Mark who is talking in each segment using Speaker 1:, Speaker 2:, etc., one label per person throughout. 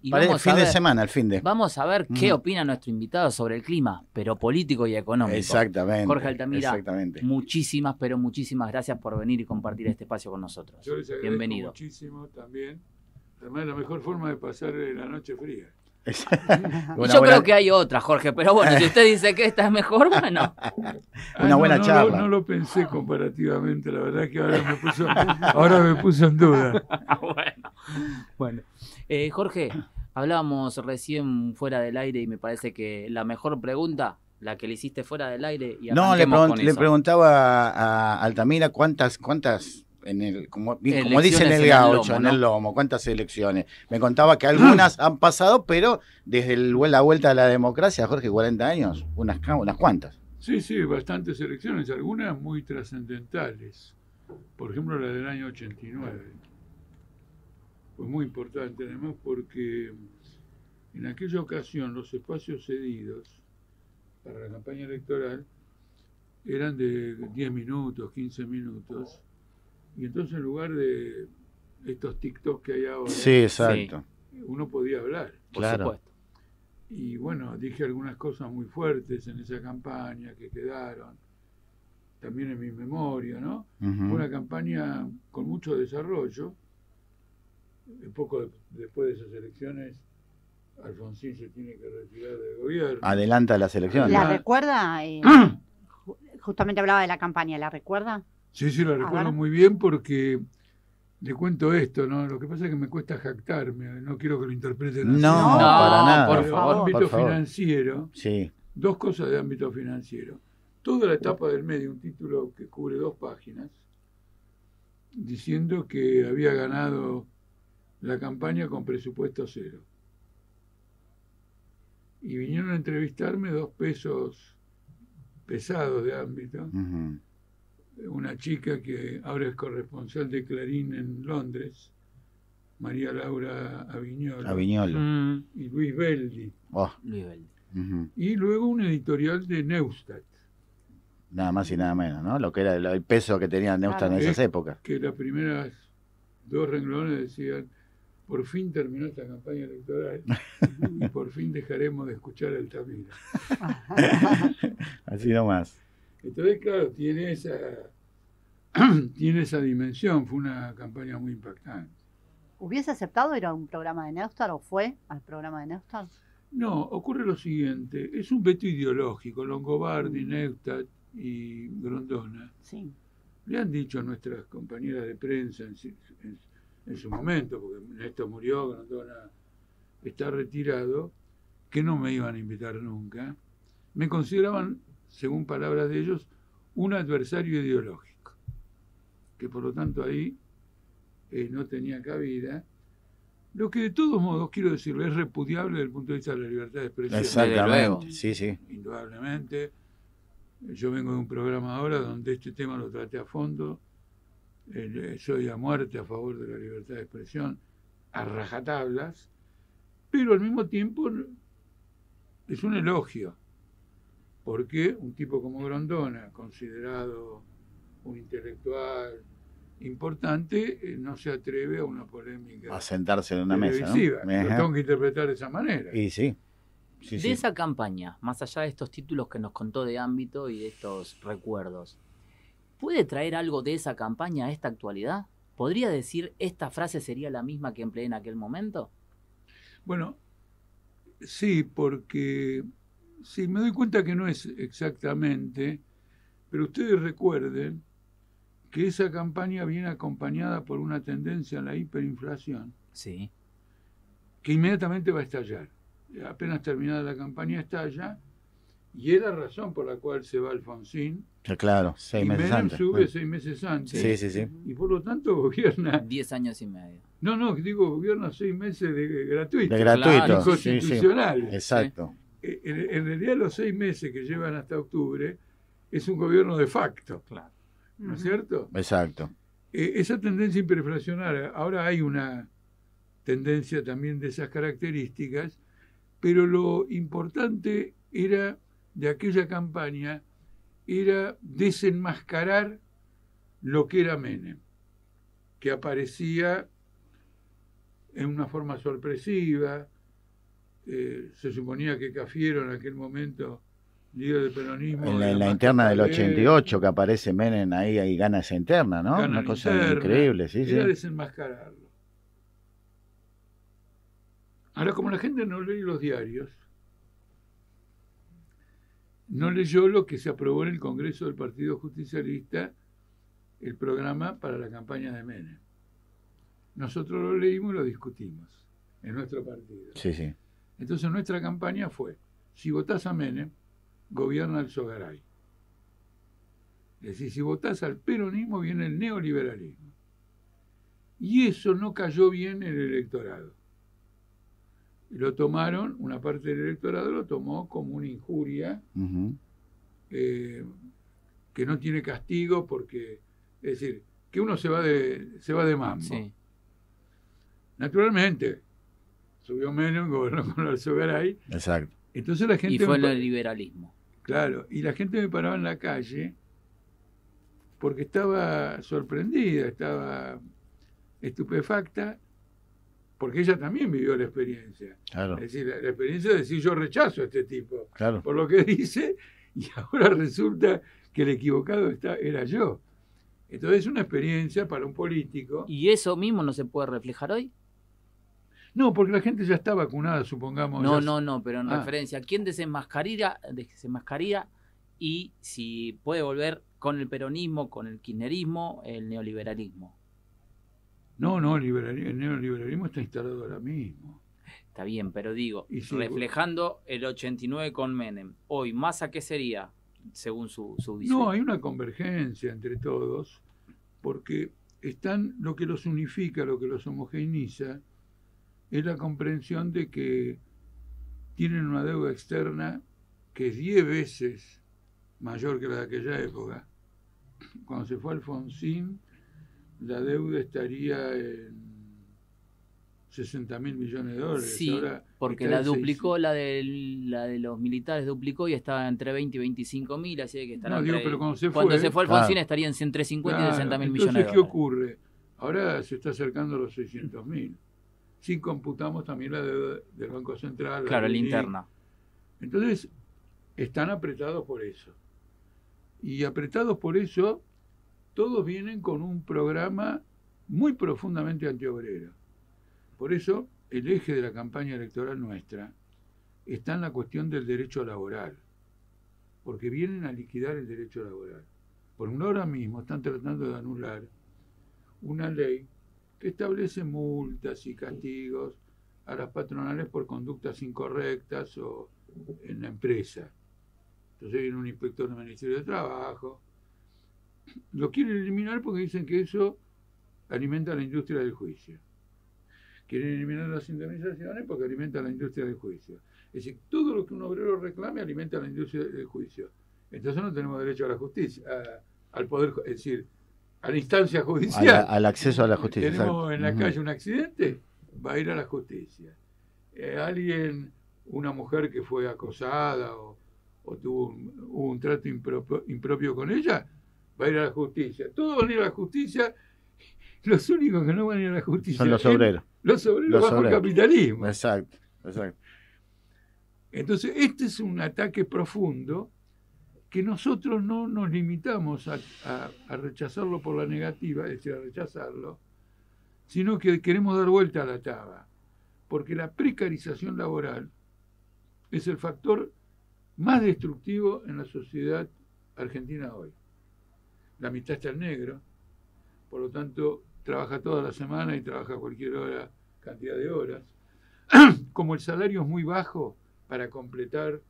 Speaker 1: Y
Speaker 2: Para el
Speaker 1: vamos
Speaker 2: fin
Speaker 1: a
Speaker 2: de
Speaker 1: ver,
Speaker 2: semana, el fin de.
Speaker 1: vamos a ver qué opina nuestro invitado sobre el clima, pero político y económico.
Speaker 2: Exactamente.
Speaker 1: Jorge Altamira,
Speaker 2: Exactamente.
Speaker 1: muchísimas, pero muchísimas gracias por venir y compartir este espacio con nosotros.
Speaker 3: Yo les agradezco
Speaker 1: Bienvenido.
Speaker 3: muchísimo también. Además, la mejor forma de pasar la noche fría.
Speaker 1: Yo creo que hay otra, Jorge, pero bueno, si usted dice que esta es mejor, bueno.
Speaker 2: Una buena charla.
Speaker 3: No lo pensé comparativamente, la verdad que ahora me puso en duda.
Speaker 1: Bueno. Jorge, hablábamos recién fuera del aire y me parece que la mejor pregunta, la que le hiciste fuera del aire, y
Speaker 2: No,
Speaker 1: arranquemos con
Speaker 2: le
Speaker 1: eso.
Speaker 2: preguntaba a Altamira cuántas como dicen
Speaker 1: Elecciones
Speaker 2: el
Speaker 1: en el
Speaker 2: gaucho,
Speaker 1: lomo,
Speaker 2: en
Speaker 1: ¿no?
Speaker 2: el lomo, cuántas elecciones. Me contaba que algunas han pasado, pero desde la vuelta a la democracia, Jorge, 40 años, unas cuantas.
Speaker 3: Sí, bastantes elecciones, algunas muy trascendentales. Por ejemplo, la del año 89. Fue muy importante, además, porque en aquella ocasión los espacios cedidos para la campaña electoral eran de 10 minutos, 15 minutos. Y entonces en lugar de estos TikTok que hay ahora,
Speaker 2: Sí, exacto.
Speaker 3: uno podía hablar.
Speaker 1: Por
Speaker 2: Claro.
Speaker 1: supuesto.
Speaker 3: Y bueno, dije algunas cosas muy fuertes en esa campaña que quedaron, también en mi memoria, ¿no?
Speaker 2: Ujú.
Speaker 3: Fue una campaña con mucho desarrollo. Poco después de esas elecciones, Alfonsín se tiene que retirar del gobierno.
Speaker 2: Adelanta las elecciones.
Speaker 4: ¿La recuerda? Justamente hablaba de la campaña, ¿la recuerda?
Speaker 3: Sí, la recuerdo
Speaker 4: ver.
Speaker 3: muy bien porque le cuento esto, ¿no? Lo que pasa es que me cuesta jactarme, no quiero que lo interpreten así.
Speaker 2: No,
Speaker 1: No,
Speaker 2: para nada.
Speaker 1: por
Speaker 3: Pero
Speaker 1: favor,
Speaker 3: ámbito
Speaker 2: por favor.
Speaker 3: financiero,
Speaker 2: Sí.
Speaker 3: dos cosas de ámbito financiero. Toda la etapa del medio, un título que cubre 2 páginas, diciendo que había ganado la campaña con presupuesto cero. Y vinieron a entrevistarme 2 pesos pesados de ámbito.
Speaker 2: Ujú.
Speaker 3: Una chica que ahora es corresponsal de Clarín en Londres, María Laura Aviñolo,
Speaker 2: Aviñolo.
Speaker 3: y Luis Beldi.
Speaker 2: Oh,
Speaker 1: Luis Beldi.
Speaker 2: ujú.
Speaker 3: Y luego un editorial de Neustadt,
Speaker 2: Nada más y nada menos, ¿no? Lo que era el peso que tenía Neustadt en
Speaker 3: Claro.
Speaker 2: esas épocas.
Speaker 3: que las primeras 2 renglones decían: por fin terminó esta campaña electoral y por fin dejaremos de escuchar a Altamira.
Speaker 2: Así nomás.
Speaker 3: Entonces, claro, tiene esa dimensión. Fue una campaña muy impactante.
Speaker 4: ¿Hubiese aceptado ir a un programa de Neustadt o fue al programa de Neustadt?
Speaker 3: No, ocurre lo siguiente. Es un veto ideológico. Longobardi, Neustadt y Grondona
Speaker 4: Sí.
Speaker 3: le han dicho a nuestras compañeras de prensa en su momento, porque Néstor murió, Grondona está retirado, que no me iban a invitar nunca. Me consideraban, según palabras de ellos, un adversario ideológico, que por lo tanto ahí no tenía cabida. Lo que de todos modos, quiero decirle, es repudiable desde el punto de vista de la libertad de expresión.
Speaker 2: Exactamente. Sí, sí.
Speaker 3: Indudablemente. Yo vengo de un programa ahora donde este tema lo traté a fondo. Soy a muerte a favor de la libertad de expresión, a rajatablas, pero al mismo tiempo es un elogio, porque un tipo como Grondona, considerado un intelectual importante, no se atreve a una polémica
Speaker 2: A sentarse en una mesa,
Speaker 3: televisiva.
Speaker 2: ¿no?
Speaker 3: Lo
Speaker 2: Ajá.
Speaker 3: tengo que interpretar de esa manera.
Speaker 2: Y sí. Sí,
Speaker 1: De
Speaker 2: sí.
Speaker 1: esa campaña, más allá de estos títulos que nos contó de ámbito y de estos recuerdos, ¿puede traer algo de esa campaña a esta actualidad? ¿Podría decir esta frase sería la misma que empleé en aquel momento?
Speaker 3: Bueno, sí, porque sí, me doy cuenta que no es exactamente, pero ustedes recuerden que esa campaña viene acompañada por una tendencia a la hiperinflación
Speaker 1: Sí.
Speaker 3: que inmediatamente va a estallar. Apenas terminada la campaña estalla, y es la razón por la cual se va Alfonsín.
Speaker 2: Claro, 6
Speaker 3: Y
Speaker 2: meses
Speaker 3: Menem
Speaker 2: antes.
Speaker 3: sube 6 meses antes.
Speaker 2: Sí, sí, sí.
Speaker 3: Y por lo tanto gobierna.
Speaker 1: 10 años y medio.
Speaker 3: No, digo, gobierna 6 meses de gratuito.
Speaker 2: De gratuito.
Speaker 1: Claro,
Speaker 2: sí, sí.
Speaker 3: inconstitucionales.
Speaker 2: Exacto.
Speaker 3: En realidad los 6 meses que llevan hasta octubre es un gobierno de facto.
Speaker 1: Claro.
Speaker 3: ¿No es cierto?
Speaker 2: Exacto.
Speaker 3: Esa tendencia hiperinflacionaria, ahora hay una tendencia también de esas características, pero lo importante era de aquella campaña era desenmascarar lo que era Menem, que aparecía en una forma sorpresiva, se suponía que Cafiero en aquel momento, líder del peronismo...
Speaker 2: En la interna del 88 que aparece Menem ahí gana esa interna, ¿no?
Speaker 3: Gana
Speaker 2: Una cosa
Speaker 3: interna,
Speaker 2: increíble, sí, sí.
Speaker 3: era desenmascararlo. Ahora, como la gente no lee los diarios, no leyó lo que se aprobó en el Congreso del Partido Justicialista, el programa para la campaña de Menem. Nosotros lo leímos y lo discutimos en nuestro partido.
Speaker 2: Sí, sí.
Speaker 3: Entonces nuestra campaña fue, si votás a Menem, gobierna el Sogaray. Es decir, si votás al peronismo, viene el neoliberalismo. Y eso no cayó bien en el electorado. Y lo tomaron, una parte del electorado lo tomó como una injuria, que no tiene castigo porque, es decir, que uno se va de mambo.
Speaker 1: Sí.
Speaker 3: Naturalmente, subió Menem, gobernó con el Sogaray.
Speaker 2: Exacto.
Speaker 3: Entonces la gente...
Speaker 1: Y fue el liberalismo.
Speaker 3: Claro, y la gente me paraba en la calle porque estaba sorprendida, estaba estupefacta, porque ella también vivió la experiencia.
Speaker 2: Claro.
Speaker 3: Es decir, la experiencia de decir yo rechazo a este tipo,
Speaker 2: Claro.
Speaker 3: por lo que dice, y ahora resulta que el equivocado era yo. Entonces es una experiencia para un político.
Speaker 1: ¿Y eso mismo no se puede reflejar hoy?
Speaker 3: No, porque la gente ya está vacunada, supongamos.
Speaker 1: No, pero en referencia, ¿quién desenmascaría y si puede volver con el peronismo, con el kirchnerismo, el neoliberalismo?
Speaker 3: No, el neoliberalismo está instalado ahora mismo.
Speaker 1: Está bien, pero digo,
Speaker 3: Y sí,
Speaker 1: reflejando el 89 con Menem, hoy, ¿Massa qué sería, según su diseño?
Speaker 3: No, hay una convergencia entre todos, porque están lo que los unifica, lo que los homogeneiza, es la comprensión de que tienen una deuda externa que es 10 veces mayor que la de aquella época. Cuando se fue Alfonsín, la deuda estaría en 60.000 millones de dólares.
Speaker 1: Sí,
Speaker 3: ahora
Speaker 1: porque la duplicó, la de los militares duplicó y estaba entre 20 y 25.000, así que estará.
Speaker 3: No, digo, pero cuando se
Speaker 1: fue
Speaker 3: fue
Speaker 1: Alfonsín estarían entre 50 y 60.000 millones de
Speaker 3: entonces,
Speaker 1: dólares.
Speaker 3: ¿qué ocurre? Ahora se está acercando a los 600.000. Si computamos también la deuda del Banco Central.
Speaker 1: Claro, la interna.
Speaker 3: Entonces, están apretados por eso. Y apretados por eso, todos vienen con un programa muy profundamente antiobrero. Por eso, el eje de la campaña electoral nuestra está en la cuestión del derecho laboral, porque vienen a liquidar el derecho laboral. Por ahora mismo están tratando de anular una ley que establece multas y castigos a las patronales por conductas incorrectas o en la empresa. Entonces viene un inspector del Ministerio de Trabajo. Lo quieren eliminar porque dicen que eso alimenta la industria del juicio. Quieren eliminar las indemnizaciones porque alimenta la industria del juicio. Es decir, todo lo que un obrero reclame alimenta la industria del juicio. Entonces no tenemos derecho a la justicia, al poder, es decir, a la instancia judicial.
Speaker 2: Al acceso a la justicia.
Speaker 3: Tenemos en la calle un accidente, va a ir a la justicia. Una mujer que fue acosada o tuvo un trato impropio con ella, va a ir a la justicia. Todos van a ir a la justicia. Los únicos que no van a ir a la justicia
Speaker 2: son los obreros.
Speaker 3: Los obreros bajo el capitalismo.
Speaker 2: Exacto.
Speaker 3: Entonces, este es un ataque profundo que nosotros no nos limitamos a rechazarlo por la negativa, es decir, a rechazarlo, sino que queremos dar vuelta a la taba, porque la precarización laboral es el factor más destructivo en la sociedad argentina hoy. La mitad está en negro, por lo tanto trabaja toda la semana y trabaja cualquier hora, cantidad de horas. Como el salario es muy bajo, para completar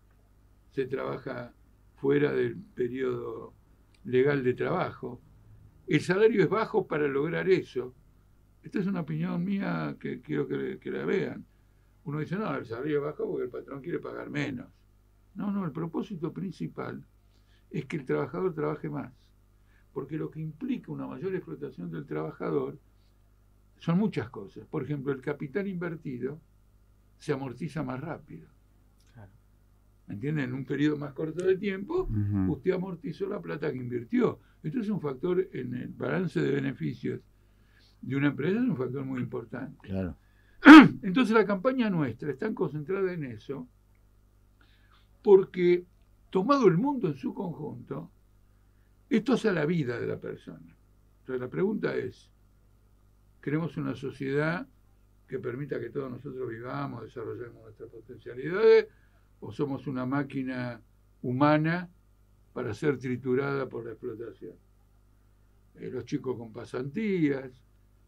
Speaker 3: se trabaja fuera del periodo legal de trabajo. El salario es bajo para lograr eso. Esta es una opinión mía que quiero que la vean. Uno dice, no, el salario es bajo porque el patrón quiere pagar menos. No, el propósito principal es que el trabajador trabaje más. Porque lo que implica una mayor explotación del trabajador son muchas cosas. Por ejemplo, el capital invertido se amortiza más rápido. ¿Me entienden? En un periodo más corto de tiempo, usted amortizó la plata que invirtió. Esto es un factor en el balance de beneficios de una empresa, es un factor muy importante.
Speaker 2: Claro.
Speaker 3: Entonces la campaña nuestra está concentrada en eso, porque tomado el mundo en su conjunto, esto hace a la vida de la persona. Entonces la pregunta es, ¿queremos una sociedad que permita que todos nosotros vivamos, desarrollemos nuestras potencialidades, o somos una máquina humana para ser triturada por la explotación? Los chicos con pasantías,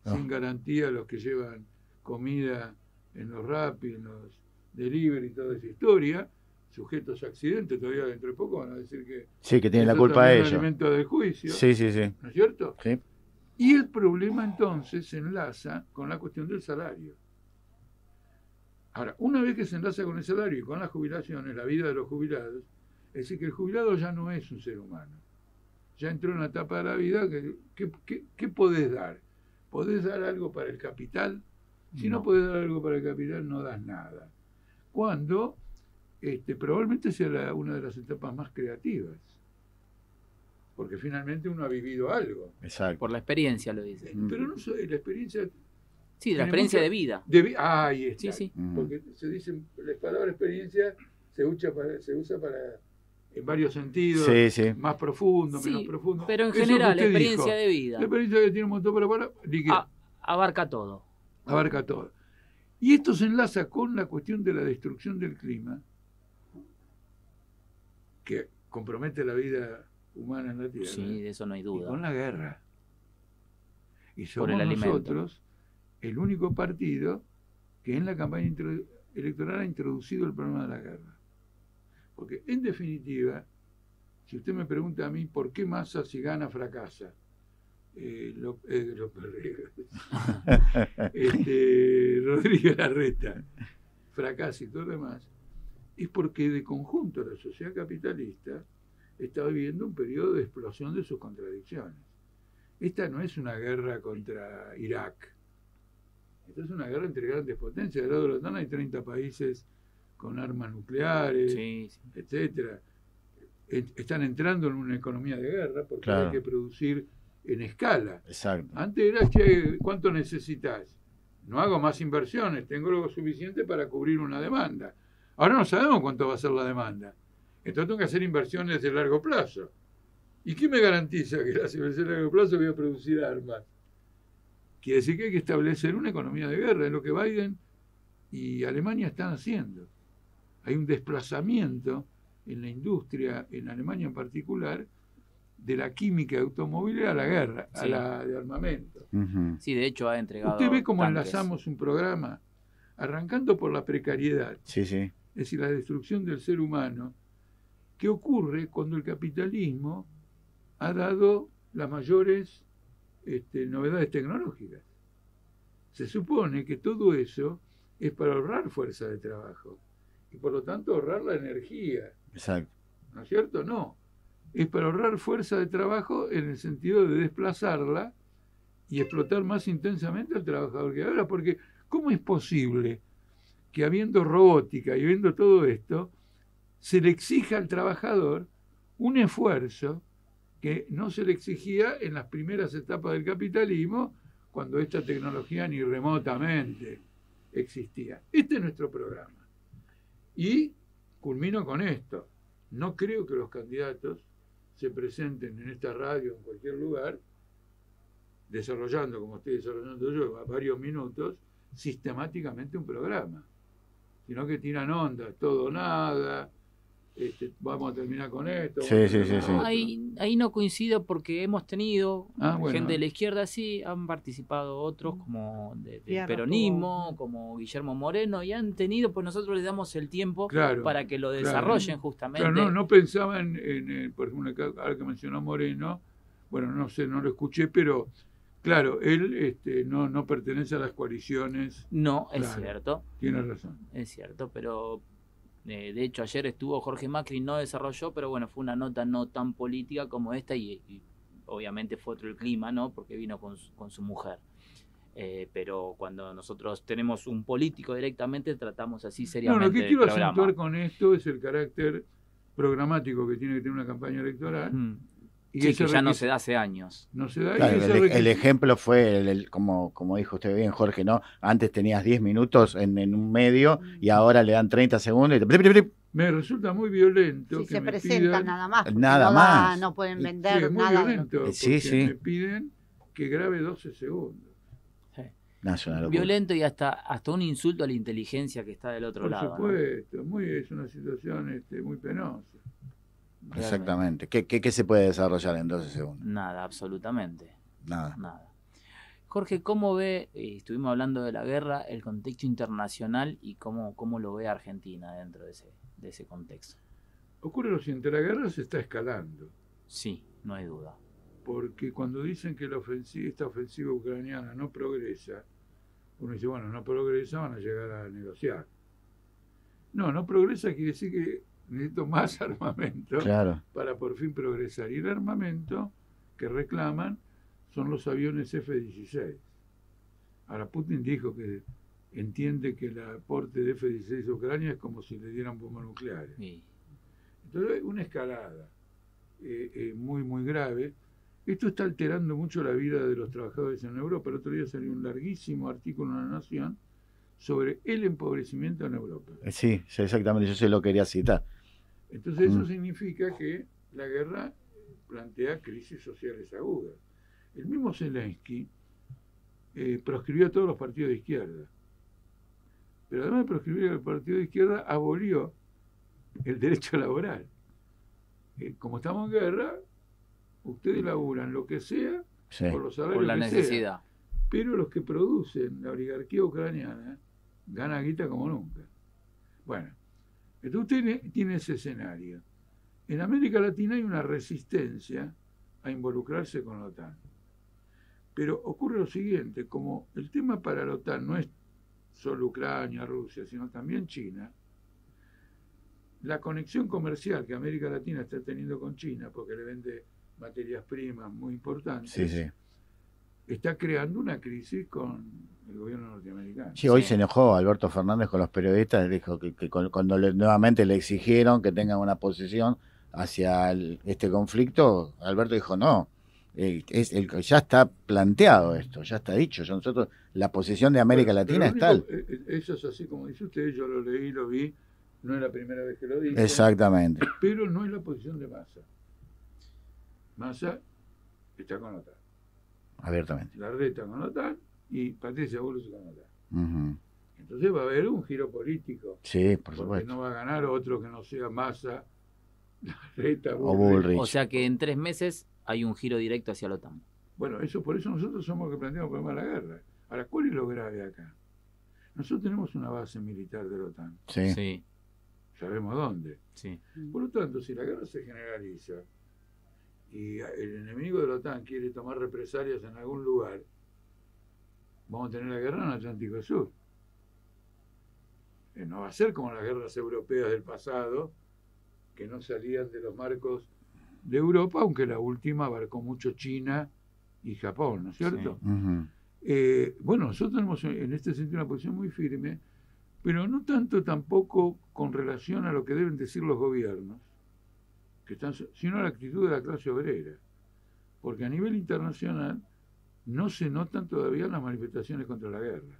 Speaker 3: sin garantía los que llevan comida en los Rappi, en los delivery y toda esa historia, sujetos a accidentes, todavía dentro de poco van a decir que
Speaker 2: Sí, que tienen la
Speaker 3: eso
Speaker 2: culpa
Speaker 3: también
Speaker 2: de
Speaker 3: es
Speaker 2: ellos.
Speaker 3: elemento del juicio,
Speaker 2: Sí, sí, sí.
Speaker 3: ¿no es cierto?
Speaker 2: Sí.
Speaker 3: Y el problema entonces se enlaza con la cuestión del salario. Ahora, una vez que se enlaza con el salario y con las jubilaciones, la vida de los jubilados, es decir, que el jubilado ya no es un ser humano. Ya entró en una etapa de la vida que ¿qué podés dar? ¿Podés dar algo para el capital? Si no podés dar algo para el capital, no das nada. Cuando probablemente sea una de las etapas más creativas. Porque finalmente uno ha vivido algo.
Speaker 2: Exacto.
Speaker 1: Por la experiencia lo dice.
Speaker 3: Pero no la experiencia...
Speaker 1: Sí, de la
Speaker 3: tiene
Speaker 1: experiencia
Speaker 3: mucha-
Speaker 1: de vida.
Speaker 3: Ahí está.
Speaker 1: Sí, sí.
Speaker 3: Porque se dice, la palabra experiencia se usa para en varios sentidos,
Speaker 2: Sí, sí.
Speaker 3: más profundo,
Speaker 1: Sí,
Speaker 3: menos profundo.
Speaker 1: pero en
Speaker 3: Eso que
Speaker 1: general,
Speaker 3: usted
Speaker 1: experiencia
Speaker 3: dijo,
Speaker 1: de vida.
Speaker 3: La experiencia que tiene un montón para
Speaker 1: Abarca todo.
Speaker 3: abarca todo. Y esto se enlaza con la cuestión de la destrucción del clima, que compromete la vida humana en la Tierra,
Speaker 1: Sí, de eso no hay
Speaker 3: y
Speaker 1: duda.
Speaker 3: con la guerra. Y
Speaker 1: Por
Speaker 3: somos
Speaker 1: el alimento.
Speaker 3: nosotros el único partido que en la campaña electoral ha introducido el problema de la guerra. Porque, en definitiva, si usted me pregunta a mí por qué Massa, si gana, fracasa, Rodríguez Larreta fracasa y todo lo demás, es porque de conjunto la sociedad capitalista está viviendo un periodo de explosión de sus contradicciones. Esta no es una guerra contra Irak. Esta es una guerra entre grandes potencias. Del lado de la OTAN hay 30 países con armas nucleares,
Speaker 1: Sí, sí.
Speaker 3: etcétera. Están entrando en una economía de guerra porque
Speaker 2: Claro.
Speaker 3: hay que producir en escala.
Speaker 2: Exacto.
Speaker 3: Antes era, che, ¿cuánto necesitas? No hago más inversiones, tengo lo suficiente para cubrir una demanda. Ahora no sabemos cuánto va a ser la demanda. Entonces tengo que hacer inversiones de largo plazo. ¿Y qué me garantiza que las inversiones de largo plazo voy a producir armas? Quiere decir que hay que establecer una economía de guerra, es lo que Biden y Alemania están haciendo. Hay un desplazamiento en la industria, en Alemania en particular, de la química automovilera a la guerra, a
Speaker 1: Sí.
Speaker 3: la de armamento.
Speaker 2: Ujú.
Speaker 1: Sí, de hecho ha entregado.
Speaker 3: Usted ve cómo
Speaker 1: tanques.
Speaker 3: enlazamos un programa, arrancando por la precariedad,
Speaker 2: Sí, sí.
Speaker 3: es decir, la destrucción del ser humano, que ocurre cuando el capitalismo ha dado las mayores novedades tecnológicas. Se supone que todo eso es para ahorrar fuerza de trabajo y por lo tanto ahorrar la energía,
Speaker 2: Exacto.
Speaker 3: ¿no es cierto? No, es para ahorrar fuerza de trabajo en el sentido de desplazarla y explotar más intensamente al trabajador que ahora, porque ¿cómo es posible que habiendo robótica y habiendo todo esto, se le exija al trabajador un esfuerzo que no se le exigía en las primeras etapas del capitalismo, cuando esta tecnología ni remotamente existía? Este es nuestro programa. Y culmino con esto. No creo que los candidatos se presenten en esta radio o en cualquier lugar, desarrollando, como estoy desarrollando yo, a varios minutos, sistemáticamente un programa, sino que tiran ondas, todo o nada, vamos a terminar con esto.
Speaker 2: Sí,
Speaker 3: vamos a
Speaker 2: sí,
Speaker 3: terminar
Speaker 2: sí,
Speaker 3: con
Speaker 2: sí.
Speaker 3: otro.
Speaker 1: Ahí no coincido porque hemos tenido
Speaker 3: Bueno.
Speaker 1: gente de la izquierda, sí, han participado otros como del
Speaker 4: Fierro
Speaker 1: peronismo,
Speaker 4: tuvo.
Speaker 1: como Guillermo Moreno, y han tenido, pues nosotros les damos el tiempo
Speaker 3: Claro,
Speaker 1: para que lo
Speaker 3: claro.
Speaker 1: desarrollen justamente.
Speaker 3: Claro, no pensaba por ejemplo, ahora que mencionó Moreno, bueno, no sé, no lo escuché, pero claro, él no pertenece a las coaliciones,
Speaker 1: No, es
Speaker 3: Claro.
Speaker 1: cierto,
Speaker 3: tiene razón.
Speaker 1: es cierto, pero de hecho ayer estuvo Jorge Macri, no desarrolló, pero bueno, fue una nota no tan política como esta y obviamente fue otro el clima, ¿no? Porque vino con su mujer. Pero cuando nosotros tenemos un político directamente, tratamos así
Speaker 3: No,
Speaker 1: seriamente
Speaker 3: lo que
Speaker 1: el
Speaker 3: quiero
Speaker 1: programa.
Speaker 3: acentuar con esto es el carácter programático que tiene que tener una campaña electoral
Speaker 1: Mm.
Speaker 3: Y
Speaker 1: Sí,
Speaker 3: ese
Speaker 1: que ya no
Speaker 3: requis-
Speaker 1: se da hace años.
Speaker 3: no se da. y
Speaker 2: Claro,
Speaker 3: ese
Speaker 2: el
Speaker 3: requisito-
Speaker 2: ejemplo fue, como dijo usted bien, Jorge, ¿no? Antes tenías 10 minutos en un medio y ahora le dan 30 segundos y
Speaker 3: me resulta muy violento
Speaker 4: Si
Speaker 3: que
Speaker 4: se
Speaker 3: me
Speaker 4: presentan
Speaker 3: pidan.
Speaker 4: nada más, porque
Speaker 2: Nada
Speaker 4: no
Speaker 2: más.
Speaker 4: no pueden
Speaker 3: Sí,
Speaker 4: vender
Speaker 3: es muy
Speaker 4: nada de lo
Speaker 3: violento, porque
Speaker 2: Sí, sí.
Speaker 3: me piden que grabe 12 segundos.
Speaker 1: Sí.
Speaker 2: No, es una locura.
Speaker 1: Violento y hasta un insulto a la inteligencia que está del otro
Speaker 3: Por
Speaker 1: lado. ¿no?
Speaker 3: supuesto, es una situación muy penosa.
Speaker 2: Exactamente. ¿Qué se puede desarrollar en 12 segundos?
Speaker 1: Nada, absolutamente.
Speaker 2: Nada.
Speaker 1: Nada. Jorge, ¿cómo ve, estuvimos hablando de la guerra, el contexto internacional y cómo lo ve Argentina dentro de ese contexto?
Speaker 3: Ocurre lo siguiente, la guerra se está escalando,
Speaker 1: Sí, no hay duda.
Speaker 3: porque cuando dicen que esta ofensiva ucraniana no progresa, uno dice, bueno, no progresa, van a llegar a negociar. No progresa quiere decir que necesito más armamento
Speaker 2: Claro.
Speaker 3: para por fin progresar. Y el armamento que reclaman son los aviones F-16. Ahora, Putin dijo que entiende que el aporte de F-16 a Ucrania es como si le dieran bombas nucleares.
Speaker 1: Y-
Speaker 3: Entonces, una escalada muy, muy grave. Esto está alterando mucho la vida de los trabajadores en Europa. El otro día salió un larguísimo artículo en La Nación sobre el empobrecimiento en Europa.
Speaker 2: Sí, exactamente. Yo se lo quería citar.
Speaker 3: Entonces, eso significa que la guerra plantea crisis sociales agudas. El mismo Zelensky proscribió a todos los partidos de izquierda. Pero además de proscribir al partido de izquierda, abolió el derecho laboral. Como estamos en guerra, ustedes laburan lo que sea
Speaker 2: Sí.
Speaker 3: por los salarios
Speaker 1: por la
Speaker 3: que sea.
Speaker 1: necesidad.
Speaker 3: Pero los que producen la oligarquía ucraniana ganan guita como nunca. Bueno, entonces usted tiene ese escenario. En América Latina hay una resistencia a involucrarse con la OTAN. Pero ocurre lo siguiente, como el tema para la OTAN no es solo Ucrania, Rusia, sino también China, la conexión comercial que América Latina está teniendo con China, porque le vende materias primas muy importantes,
Speaker 2: Sí, sí.
Speaker 3: está creando una crisis con el gobierno norteamericano.
Speaker 2: Sí, hoy
Speaker 1: Sí.
Speaker 2: se enojó Alberto Fernández con los periodistas, dijo que cuando nuevamente le exigieron que tengan una posición hacia este conflicto, Alberto dijo no, ya está planteado esto, ya está dicho, nosotros la posición de América
Speaker 3: Bueno,
Speaker 2: Latina es
Speaker 3: pero
Speaker 2: tal.
Speaker 3: lo único, eso es así como dice usted, yo lo leí, lo vi, no es la primera vez que lo dice,
Speaker 2: Exactamente.
Speaker 3: pero no es la posición de Massa. Massa está con la OTAN,
Speaker 2: Abiertamente.
Speaker 3: Larreta con la OTAN y Patricia Bullrich con la OTAN.
Speaker 2: Ujú.
Speaker 3: Entonces va a haber un giro político,
Speaker 2: Sí, por
Speaker 3: porque
Speaker 2: supuesto.
Speaker 3: no va a ganar otro que no sea Massa, Larreta,
Speaker 2: O
Speaker 3: Bullrich.
Speaker 2: Bullrich.
Speaker 1: O sea que en 3 meses hay un giro directo hacia la OTAN.
Speaker 3: Bueno, por eso nosotros somos los que planteamos el problema de la guerra. Ahora, ¿cuál es lo grave acá? Nosotros tenemos una base militar de la OTAN,
Speaker 2: Sí.
Speaker 1: Sí,
Speaker 3: sabemos dónde.
Speaker 1: sí.
Speaker 3: Por lo tanto, si la guerra se generaliza y el enemigo de la OTAN quiere tomar represalias en algún lugar, vamos a tener la guerra en el Atlántico Sur. No va a ser como las guerras europeas del pasado, que no salían de los marcos de Europa, aunque la última abarcó mucho China y Japón, ¿no es cierto?
Speaker 1: Sí.
Speaker 2: Ujú.
Speaker 3: Bueno, nosotros tenemos en este sentido una posición muy firme, pero no tanto tampoco con relación a lo que deben decir los gobiernos, sino a la actitud de la clase obrera. Porque a nivel internacional no se notan todavía las manifestaciones contra la guerra.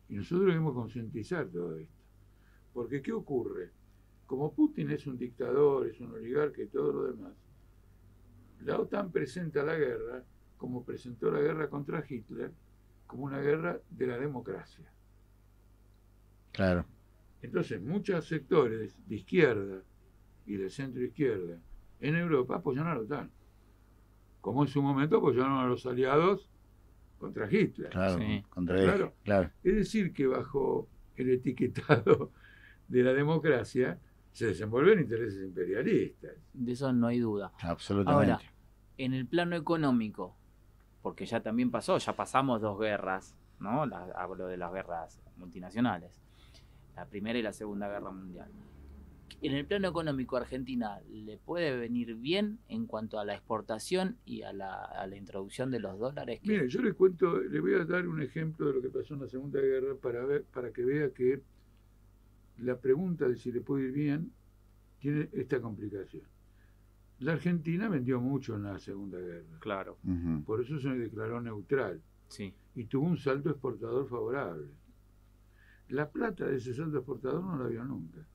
Speaker 3: Y nosotros debemos concientizar todo esto. Porque ¿qué ocurre? Como Putin es un dictador, es un oligarca y todo lo demás, la OTAN presenta la guerra, como presentó la guerra contra Hitler, como una guerra de la democracia.
Speaker 2: Claro.
Speaker 3: Entonces, muchos sectores de izquierda y de centro izquierda en Europa apoyan a la OTAN, como en su momento apoyaron a los aliados contra Hitler.
Speaker 2: Claro,
Speaker 1: Sí.
Speaker 2: contra
Speaker 3: Claro.
Speaker 2: él, claro.
Speaker 3: Es decir, que bajo el etiquetado de la democracia se desenvuelven intereses imperialistas.
Speaker 1: De eso no hay duda.
Speaker 2: Absolutamente.
Speaker 1: Ahora, en el plano económico, porque ya también pasó, ya pasamos 2 guerras, ¿no? Hablo de las guerras multinacionales, la Primera y la Segunda Guerra Mundial. En el plano económico, Argentina le puede venir bien en cuanto a la exportación y a la introducción de los dólares.
Speaker 3: Mire, yo le cuento, le voy a dar un ejemplo de lo que pasó en la Segunda Guerra para que vea que la pregunta de si le puede ir bien tiene esta complicación. La Argentina vendió mucho en la Segunda Guerra.
Speaker 1: Claro,
Speaker 2: Ujú.
Speaker 3: Por eso se declaró neutral.
Speaker 1: sí.
Speaker 3: Y tuvo un saldo exportador favorable. La plata de ese saldo exportador no la vio nunca.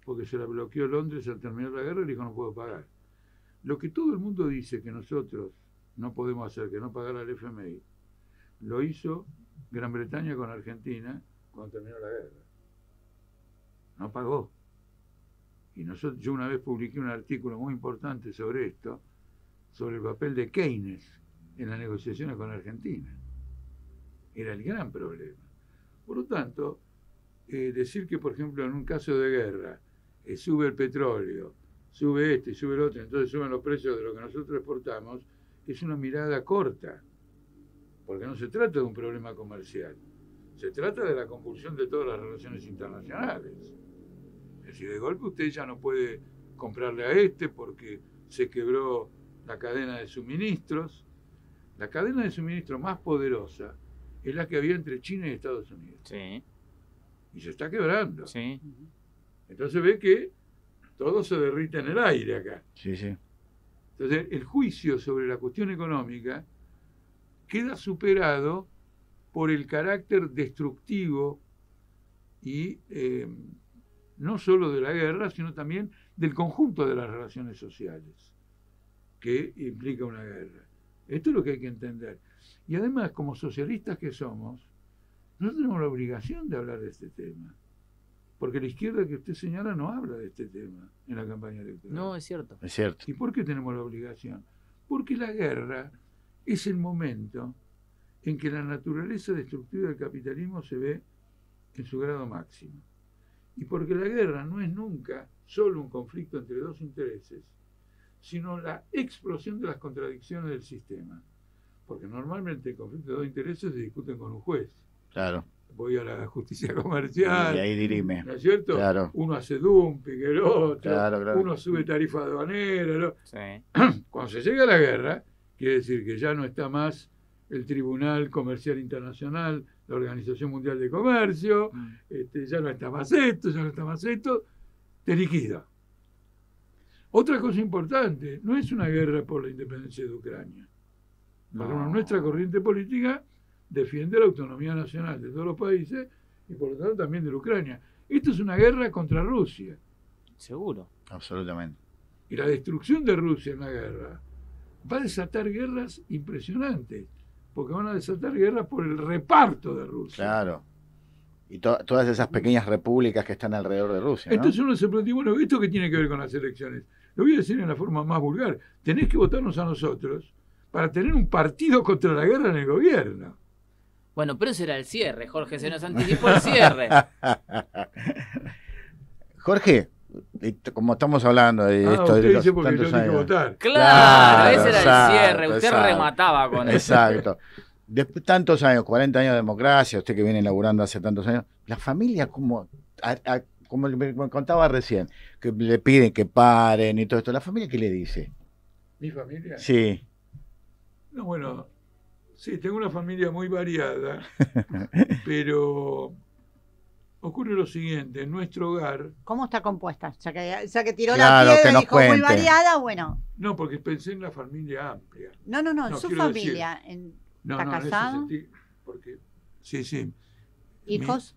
Speaker 3: Porque se la bloqueó Londres al terminar la guerra y dijo no puedo pagar. Lo que todo el mundo dice que nosotros no podemos hacer, que no pagar al FMI, lo hizo Gran Bretaña con Argentina cuando terminó la guerra. No pagó. Y nosotros, yo una vez publiqué un artículo muy importante sobre esto, sobre el papel de Keynes en las negociaciones con Argentina. Era el gran problema. Por lo tanto, decir que, por ejemplo, en un caso de guerra, sube el petróleo, sube este y sube el otro, entonces suben los precios de lo que nosotros exportamos, es una mirada corta, porque no se trata de un problema comercial, se trata de la convulsión de todas las relaciones internacionales. Es decir, de golpe usted ya no puede comprarle a este porque se quebró la cadena de suministros. La cadena de suministro más poderosa es la que había entre China y Estados Unidos.
Speaker 1: Sí,
Speaker 3: Y se está quebrando.
Speaker 1: sí.
Speaker 3: Entonces ve que todo se derrite en el aire acá.
Speaker 2: Sí, sí.
Speaker 3: Entonces el juicio sobre la cuestión económica queda superado por el carácter destructivo y no solo de la guerra, sino también del conjunto de las relaciones sociales que implica una guerra. Esto es lo que hay que entender. Y además, como socialistas que somos, nosotros tenemos la obligación de hablar de este tema. Porque la izquierda que usted señala no habla de este tema en la campaña electoral.
Speaker 1: No, es cierto.
Speaker 2: Es cierto.
Speaker 3: ¿Y por qué tenemos la obligación? Porque la guerra es el momento en que la naturaleza destructiva del capitalismo se ve en su grado máximo. Y porque la guerra no es nunca solo un conflicto entre dos intereses, sino la explosión de las contradicciones del sistema. Porque normalmente el conflicto de dos intereses se discuten con un juez.
Speaker 2: Claro.
Speaker 3: Voy a la justicia comercial,
Speaker 2: Y ahí dirime.
Speaker 3: ¿no es cierto?
Speaker 2: Claro.
Speaker 3: Uno hace dumping, el otro,
Speaker 2: Claro, claro.
Speaker 3: uno sube tarifa aduanera.
Speaker 1: Sí.
Speaker 3: Cuando se llega a la guerra, quiere decir que ya no está más el Tribunal Comercial Internacional, la Organización Mundial de Comercio, ya no está más esto, ya no está más esto, te liquida. Otra cosa importante, no es una guerra por la independencia de Ucrania. Porque
Speaker 1: No.
Speaker 3: nuestra corriente política defiende la autonomía nacional de todos los países y por lo tanto también de la Ucrania. Esto es una guerra contra Rusia.
Speaker 1: Seguro.
Speaker 2: Absolutamente.
Speaker 3: Y la destrucción de Rusia en la guerra va a desatar guerras impresionantes, porque van a desatar guerras por el reparto de Rusia.
Speaker 2: Claro. Y todas esas pequeñas repúblicas que están alrededor de Rusia, ¿no?
Speaker 3: Entonces uno se pregunta, bueno, ¿esto qué tiene que ver con las elecciones? Lo voy a decir en la forma más vulgar. Tenés que votarnos a nosotros para tener un partido contra la guerra en el gobierno.
Speaker 1: Bueno, pero ese era el cierre, Jorge, se nos anticipó el cierre.
Speaker 2: Jorge, como estamos hablando de esto
Speaker 3: usted
Speaker 2: de los
Speaker 3: dice porque yo
Speaker 2: tantos
Speaker 3: tengo que
Speaker 2: años.
Speaker 3: votar.
Speaker 1: Claro, ese era
Speaker 2: exacto,
Speaker 1: el cierre, usted
Speaker 2: exacto.
Speaker 1: remataba con eso.
Speaker 2: Exacto. Después de tantos años, 40 años de democracia, usted que viene laburando hace tantos años, la familia, como me contaba recién, que le piden que paren y todo esto, ¿la familia qué le dice?
Speaker 3: ¿Mi familia?
Speaker 2: Sí.
Speaker 3: No, bueno, sí, tengo una familia muy variada, pero ocurre lo siguiente, en nuestro hogar,
Speaker 4: ¿Cómo está compuesta? Ya que tiró
Speaker 2: Claro,
Speaker 4: la
Speaker 2: que
Speaker 4: piedra y
Speaker 2: nos
Speaker 4: dijo muy
Speaker 2: cuente.
Speaker 4: variada, bueno.
Speaker 3: no, porque pensé en la familia amplia.
Speaker 4: No,
Speaker 3: No,
Speaker 4: su
Speaker 3: quiero
Speaker 4: familia.
Speaker 3: No,
Speaker 4: ¿Está
Speaker 3: no, en ese
Speaker 4: casado?
Speaker 3: sentido, porque, sí.
Speaker 4: ¿Hijos?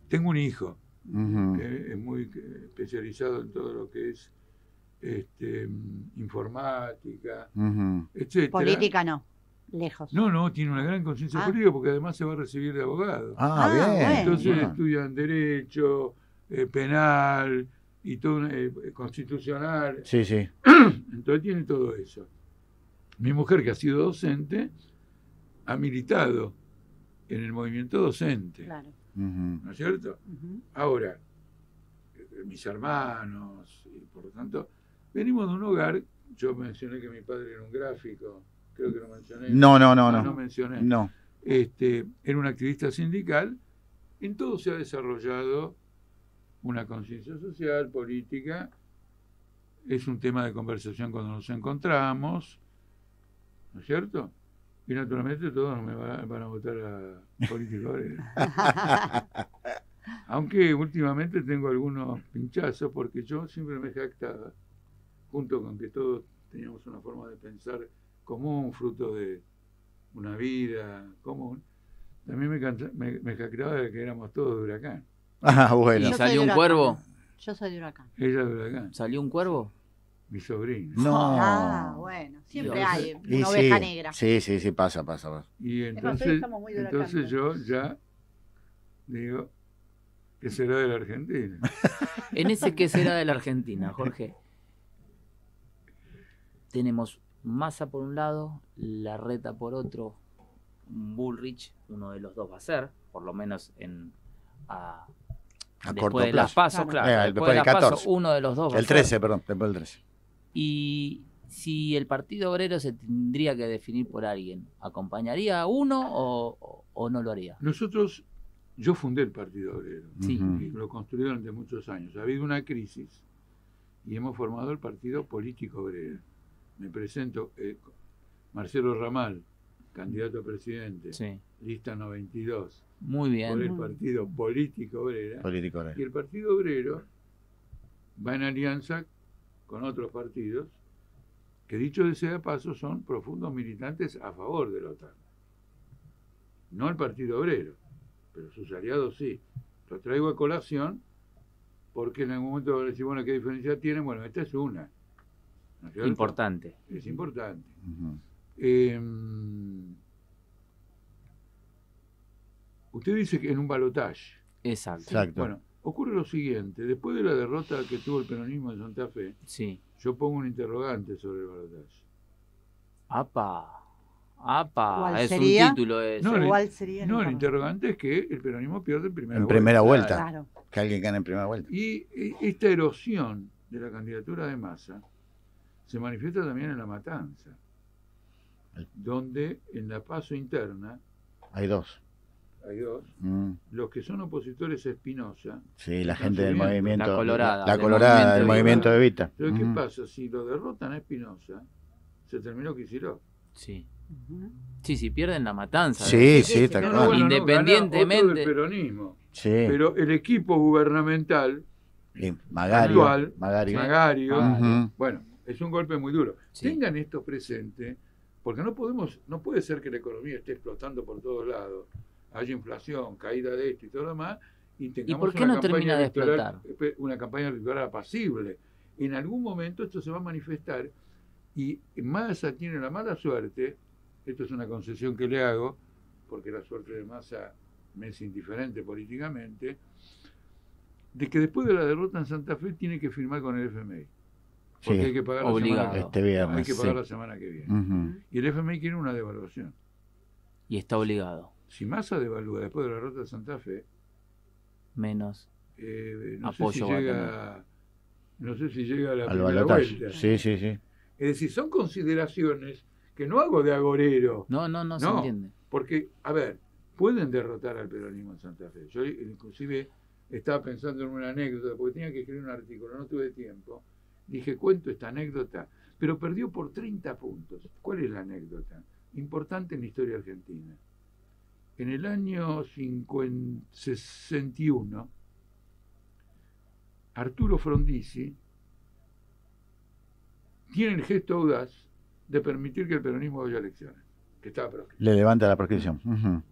Speaker 3: Tengo un hijo
Speaker 2: Ujú.
Speaker 3: que es muy especializado en todo lo que es informática,
Speaker 2: Ujú.
Speaker 3: etcétera.
Speaker 4: Política no, lejos.
Speaker 3: No, tiene una gran conciencia
Speaker 4: Ah.
Speaker 3: política porque además se va a recibir de abogado.
Speaker 2: Ah,
Speaker 4: Ah,
Speaker 2: bien.
Speaker 4: bueno.
Speaker 3: Entonces
Speaker 2: Bueno.
Speaker 3: estudian derecho, penal y todo constitucional.
Speaker 2: Sí, sí.
Speaker 3: Entonces tiene todo eso. Mi mujer, que ha sido docente, ha militado en el movimiento docente,
Speaker 4: Claro.
Speaker 2: Ujú.
Speaker 3: ¿no es cierto?
Speaker 4: Ujú.
Speaker 3: Ahora, mis hermanos, y por lo tanto, venimos de un hogar, yo mencioné que mi padre era un gráfico, creo que lo mencioné.
Speaker 2: No
Speaker 3: No mencioné.
Speaker 2: No.
Speaker 3: Era un activista sindical, en todo se ha desarrollado una conciencia social, política, es un tema de conversación cuando nos encontramos, ¿no es cierto? Y naturalmente todos me van a votar a políticos. Aunque últimamente tengo algunos pinchazos porque yo siempre me jactaba junto con que todos teníamos una forma de pensar común, fruto de una vida común, también me jactaba de que éramos todos de Huracán.
Speaker 2: Ah, bueno.
Speaker 1: ¿Y
Speaker 4: Yo soy
Speaker 1: salió
Speaker 4: de
Speaker 1: un
Speaker 4: Huracán.
Speaker 1: cuervo?
Speaker 4: Yo soy de Huracán.
Speaker 3: Ella de Huracán,
Speaker 1: ¿Salió un cuervo?
Speaker 3: mi sobrina.
Speaker 2: No.
Speaker 4: Ah, bueno. Siempre
Speaker 1: Dios.
Speaker 4: hay
Speaker 2: Y
Speaker 4: una
Speaker 2: sí,
Speaker 4: oveja negra.
Speaker 2: sí, pasa.
Speaker 3: Y
Speaker 4: hoy
Speaker 3: entonces,
Speaker 4: estamos muy de Huracán,
Speaker 3: entonces yo ya digo que será de la Argentina.
Speaker 1: En ese que será de la Argentina, Jorge. Tenemos Massa por un lado, Larreta por otro, Bullrich, uno de los dos va a ser, por lo menos
Speaker 2: A
Speaker 1: después
Speaker 2: corto
Speaker 1: de las
Speaker 2: plazo.
Speaker 1: pasos,
Speaker 4: Claro.
Speaker 1: claro.
Speaker 2: Después
Speaker 1: Después de
Speaker 2: del
Speaker 1: las
Speaker 2: 14.
Speaker 1: pasos, uno de los dos va a
Speaker 2: El
Speaker 1: ser.
Speaker 2: 13, perdón, después del 13.
Speaker 1: Y si el Partido Obrero se tendría que definir por alguien, ¿acompañaría a uno o no lo haría?
Speaker 3: Nosotros, yo fundé el Partido Obrero
Speaker 1: Sí.
Speaker 3: y lo construí durante muchos años. Ha habido una crisis y hemos formado el Partido Político Obrero. Me presento, Marcelo Ramal, candidato a presidente,
Speaker 1: Sí.
Speaker 3: lista 92,
Speaker 1: Muy
Speaker 3: por el
Speaker 1: bien.
Speaker 3: Partido Político Obrero.
Speaker 2: Político.
Speaker 3: Y el Partido Obrero va en alianza con otros partidos que, dicho sea de paso, son profundos militantes a favor de la OTAN. No el Partido Obrero, pero sus aliados sí. Lo traigo a colación porque en algún momento van a decir, bueno, ¿qué diferencia tienen? Bueno, esta es una. ¿No es cierto?
Speaker 1: Importante.
Speaker 3: Es importante.
Speaker 2: Ujú.
Speaker 3: Usted dice que en un balotaje.
Speaker 1: Exacto.
Speaker 2: Exacto.
Speaker 3: Bueno, ocurre lo siguiente. Después de la derrota que tuvo el peronismo en Santa Fe,
Speaker 1: Sí.
Speaker 3: yo pongo un interrogante sobre el balotaje.
Speaker 1: ¡Apa!
Speaker 4: ¿Cuál
Speaker 1: Es
Speaker 4: sería?
Speaker 1: un título ese.
Speaker 3: No,
Speaker 4: ¿Cuál sería el
Speaker 3: No, el
Speaker 4: interrogante?
Speaker 3: interrogante es que el peronismo pierde en primera
Speaker 2: En
Speaker 3: vuelta.
Speaker 2: primera vuelta.
Speaker 4: Claro.
Speaker 2: Que alguien gane en primera vuelta.
Speaker 3: Y esta erosión de la candidatura de Massa se manifiesta también en La Matanza, donde en la paso interna
Speaker 2: Hay dos.
Speaker 3: hay dos.
Speaker 2: Mm.
Speaker 3: Los que son opositores a Espinosa.
Speaker 2: Sí, la
Speaker 3: Están
Speaker 2: gente del
Speaker 3: subiendo.
Speaker 2: movimiento.
Speaker 1: La Colorada,
Speaker 2: La
Speaker 1: del
Speaker 2: Colorada, del
Speaker 1: movimiento
Speaker 2: movimiento de Evita.
Speaker 3: Entonces, ¿qué
Speaker 2: Ujú.
Speaker 3: pasa? Si lo derrotan a Espinosa, se terminó Kicillof.
Speaker 1: Sí.
Speaker 4: Ujú.
Speaker 1: Sí, sí, pierden la matanza.
Speaker 2: Sí,
Speaker 4: Sí,
Speaker 2: sí,
Speaker 4: sí,
Speaker 2: tal
Speaker 4: no,
Speaker 2: cual.
Speaker 4: bueno,
Speaker 1: Independientemente-
Speaker 3: gana otro del peronismo.
Speaker 2: Sí.
Speaker 3: Pero el equipo gubernamental,
Speaker 2: Y Magario.
Speaker 3: actual,
Speaker 2: Magario.
Speaker 3: Magario,
Speaker 2: Ujú.
Speaker 3: bueno, es un golpe muy duro.
Speaker 1: Sí.
Speaker 3: Tengan esto presente, porque no puede ser que la economía esté explotando por todos lados, haya inflación, caída de esto y todo lo demás, y tengamos
Speaker 1: por qué
Speaker 3: una
Speaker 1: no
Speaker 3: campaña
Speaker 1: termina de
Speaker 3: electoral, una campaña electoral apacible. En algún momento esto se va a manifestar y Massa tiene la mala suerte, esto es una concesión que le hago, porque la suerte de Massa me es indiferente políticamente, de que después de la derrota en Santa Fe tiene que firmar con el FMI. Porque
Speaker 2: Sí.
Speaker 3: hay que pagar
Speaker 1: Obligado.
Speaker 3: la
Speaker 2: Este
Speaker 3: semana,
Speaker 2: viernes.
Speaker 3: hay que pagar
Speaker 2: Sí.
Speaker 3: la semana que viene.
Speaker 2: Ujú.
Speaker 3: Y el FMI quiere una devaluación.
Speaker 1: Y está obligado.
Speaker 3: Si Massa devalúa después de la derrota de Santa Fe,
Speaker 1: Menos.
Speaker 3: no
Speaker 1: Apoyo va a
Speaker 3: sé si llega a la
Speaker 2: Al
Speaker 3: primera
Speaker 2: balotaje.
Speaker 3: vuelta.
Speaker 2: Sí, sí, sí.
Speaker 3: Es decir, son consideraciones que no hago de agorero.
Speaker 1: No se
Speaker 3: No.
Speaker 1: entiende.
Speaker 3: Porque, a ver, pueden derrotar al peronismo en Santa Fe. Yo inclusive estaba pensando en una anécdota, porque tenía que escribir un artículo, no tuve tiempo. Dije, cuento esta anécdota, pero perdió por 30 puntos. ¿Cuál es la anécdota? Importante en la historia argentina. En el año 61, Arturo Frondizi tiene el gesto audaz de permitir que el peronismo vaya a elecciones, que estaba proscrito.
Speaker 2: Le levanta la prescripción. Ujú.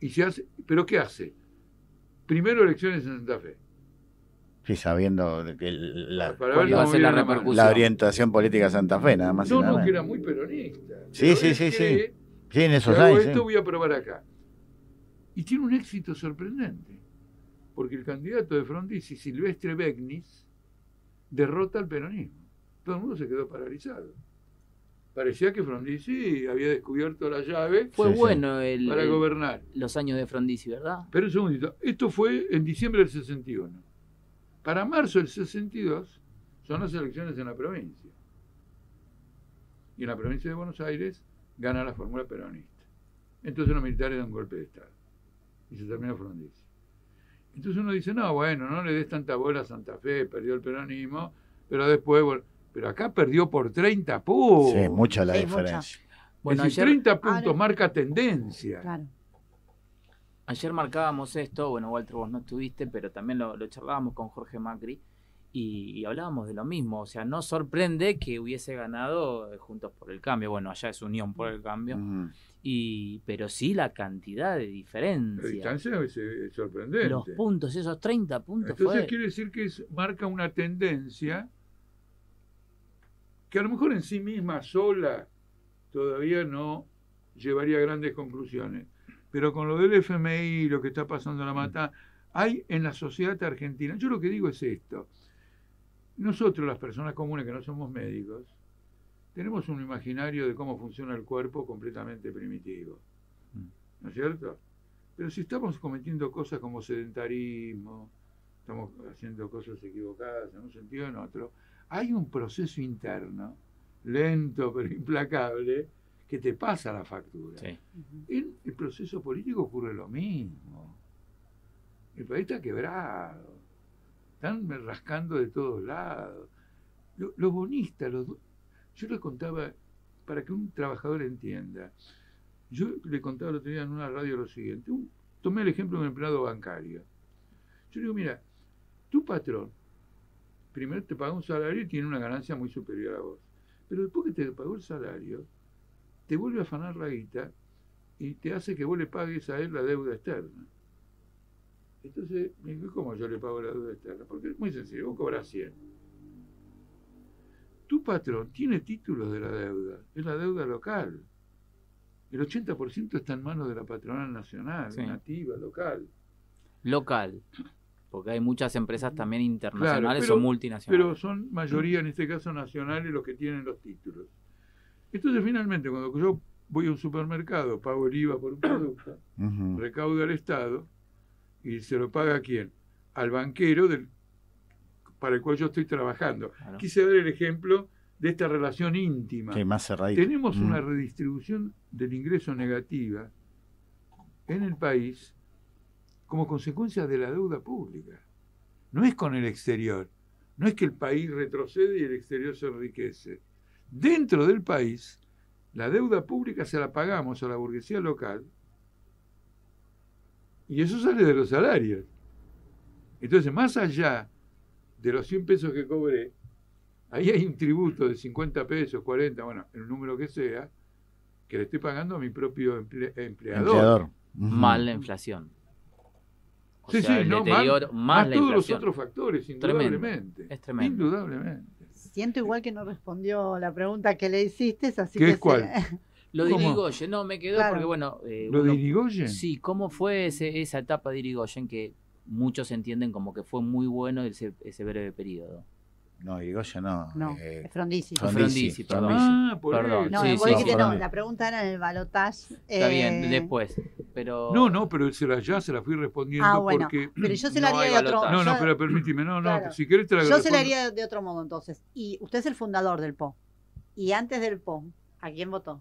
Speaker 3: Y se hace, ¿pero qué hace? Primero elecciones en Santa Fe.
Speaker 2: Sí, sabiendo de que
Speaker 3: Para
Speaker 1: ¿Cuál
Speaker 3: ver
Speaker 1: iba a
Speaker 3: cómo
Speaker 1: ser la
Speaker 3: viene mano.
Speaker 1: repercusión?
Speaker 2: la orientación política de Santa Fe, nada más y
Speaker 3: No,
Speaker 2: nada
Speaker 3: no,
Speaker 2: menos.
Speaker 3: que era muy peronista.
Speaker 2: Sí,
Speaker 3: Pero
Speaker 2: sí,
Speaker 3: es
Speaker 2: sí,
Speaker 3: que,
Speaker 2: sí. Sí, en
Speaker 3: si
Speaker 2: esos
Speaker 3: hago
Speaker 2: años.
Speaker 3: esto
Speaker 2: Sí.
Speaker 3: voy a probar acá. Y tiene un éxito sorprendente. Porque el candidato de Frondizi, Silvestre Begnis, derrota al peronismo. Todo el mundo se quedó paralizado. Parecía que Frondizi había descubierto la llave
Speaker 1: Fue
Speaker 2: Sí, sí.
Speaker 1: bueno
Speaker 3: para gobernar.
Speaker 1: los años de Frondizi, ¿verdad?
Speaker 3: Pero un segundito, esto fue en diciembre del 61. Para marzo del 62 son las elecciones en la provincia. Y en la provincia de Buenos Aires gana la fórmula peronista. Entonces los militares dan un golpe de Estado. Y se termina Frondizi. Entonces uno dice, no, bueno, no le des tanta bola a Santa Fe, perdió el peronismo, pero después, pero acá perdió por 30 puntos.
Speaker 2: Sí, mucha la
Speaker 4: Sí,
Speaker 2: diferencia.
Speaker 1: Bueno,
Speaker 3: es decir,
Speaker 1: ayer,
Speaker 3: 30 puntos
Speaker 4: Ahora-
Speaker 3: marca tendencia.
Speaker 4: Claro.
Speaker 1: ayer marcábamos esto, bueno, Walter, vos no estuviste, pero también lo charlábamos con Jorge Macri, y hablábamos de lo mismo. O sea, no sorprende que hubiese ganado Juntos por el Cambio. Bueno, allá es Unión por el Cambio. Pero sí la cantidad de
Speaker 3: La
Speaker 1: diferencia.
Speaker 3: distancia es sorprendente.
Speaker 1: Los puntos, esos 30 puntos.
Speaker 3: Entonces quiere decir que marca una tendencia que a lo mejor en sí misma sola todavía no llevaría a grandes conclusiones. Pero con lo del FMI y lo que está pasando en la Mata, hay en la sociedad argentina, yo lo que digo es esto, nosotros las personas comunes que no somos médicos, tenemos un imaginario de cómo funciona el cuerpo completamente primitivo, ¿no es cierto? Pero si estamos cometiendo cosas como sedentarismo, estamos haciendo cosas equivocadas en un sentido o en otro, hay un proceso interno, lento pero implacable, que te pasa la factura.
Speaker 1: Sí.
Speaker 3: En el proceso político ocurre lo mismo. El país está quebrado, están rascando de todos lados. Los bonistas, yo les contaba, para que un trabajador entienda, yo le contaba el otro día en una radio lo siguiente, tomé el ejemplo de un empleado bancario. Yo le digo, mira, tu patrón, primero te paga un salario y tiene una ganancia muy superior a vos, pero después que te pagó el salario, te vuelve a afanar la guita y te hace que vos le pagues a él la deuda externa. Entonces, me dijo, ¿cómo yo le pago la deuda externa? Porque es muy sencillo, vos cobrás 100. Tu patrón tiene títulos de la deuda, es la deuda local. El 80% está en manos de la patronal nacional,
Speaker 1: Sí.
Speaker 3: nativa, local.
Speaker 1: Local. Porque hay muchas empresas también internacionales
Speaker 3: Claro,
Speaker 1: o multinacionales.
Speaker 3: Pero son mayoría, en este caso, nacionales los que tienen los títulos. Entonces, finalmente, cuando yo voy a un supermercado, pago el IVA por un producto, recaudo al Estado, ¿y se lo paga a quién? Al banquero para el cual yo estoy trabajando.
Speaker 1: Claro.
Speaker 3: Quise dar el ejemplo de esta relación íntima.
Speaker 2: Sí, más cerradito.
Speaker 3: Tenemos una redistribución del ingreso negativa en el país como consecuencia de la deuda pública. No es con el exterior. No es que el país retrocede y el exterior se enriquece. Dentro del país, la deuda pública se la pagamos a la burguesía local y eso sale de los salarios. Entonces, más allá de los 100 pesos que cobré, ahí hay un tributo de 50 pesos, 40, bueno, el número que sea, que le estoy pagando a mi propio empleador.
Speaker 1: Mal la inflación. O
Speaker 3: Sí,
Speaker 1: sea,
Speaker 3: sí,
Speaker 1: el
Speaker 3: no,
Speaker 1: deterioro, más
Speaker 3: más
Speaker 1: la
Speaker 3: todos los
Speaker 1: inflación.
Speaker 3: otros factores,
Speaker 1: Tremendo,
Speaker 3: indudablemente.
Speaker 1: es tremendo.
Speaker 3: Indudablemente.
Speaker 4: Siento igual que no respondió la pregunta que le hiciste, así
Speaker 3: ¿Qué
Speaker 4: que
Speaker 3: es cuál?
Speaker 1: Lo de
Speaker 3: ¿Cómo?
Speaker 1: Irigoyen, no, me quedó
Speaker 4: Claro.
Speaker 1: porque, bueno...
Speaker 3: ¿Lo de Irigoyen?
Speaker 1: Sí, ¿cómo fue esa etapa de Irigoyen que muchos entienden como que fue muy bueno ese breve periodo?
Speaker 2: No, Irigoyen no.
Speaker 4: No, es Frondizi.
Speaker 1: Frondizi, perdón.
Speaker 3: Ah, por
Speaker 1: Perdón.
Speaker 3: eso.
Speaker 4: No,
Speaker 1: Sí,
Speaker 4: vos
Speaker 1: sí,
Speaker 4: dijiste
Speaker 1: sí.
Speaker 4: no, la pregunta era en el balotaje.
Speaker 1: Está bien, después. Pero...
Speaker 3: No, pero ya se la fui respondiendo
Speaker 4: Ah, bueno,
Speaker 3: porque...
Speaker 4: pero yo se la
Speaker 1: No
Speaker 4: haría
Speaker 1: hay
Speaker 4: de otro
Speaker 1: balotaje.
Speaker 3: No,
Speaker 4: yo-
Speaker 3: pero permíteme, no,
Speaker 4: Claro.
Speaker 3: si querés te la
Speaker 4: Yo se
Speaker 3: respondo.
Speaker 4: la haría de otro modo entonces. Y usted es el fundador del PO. Y antes del PO, ¿a quién votó?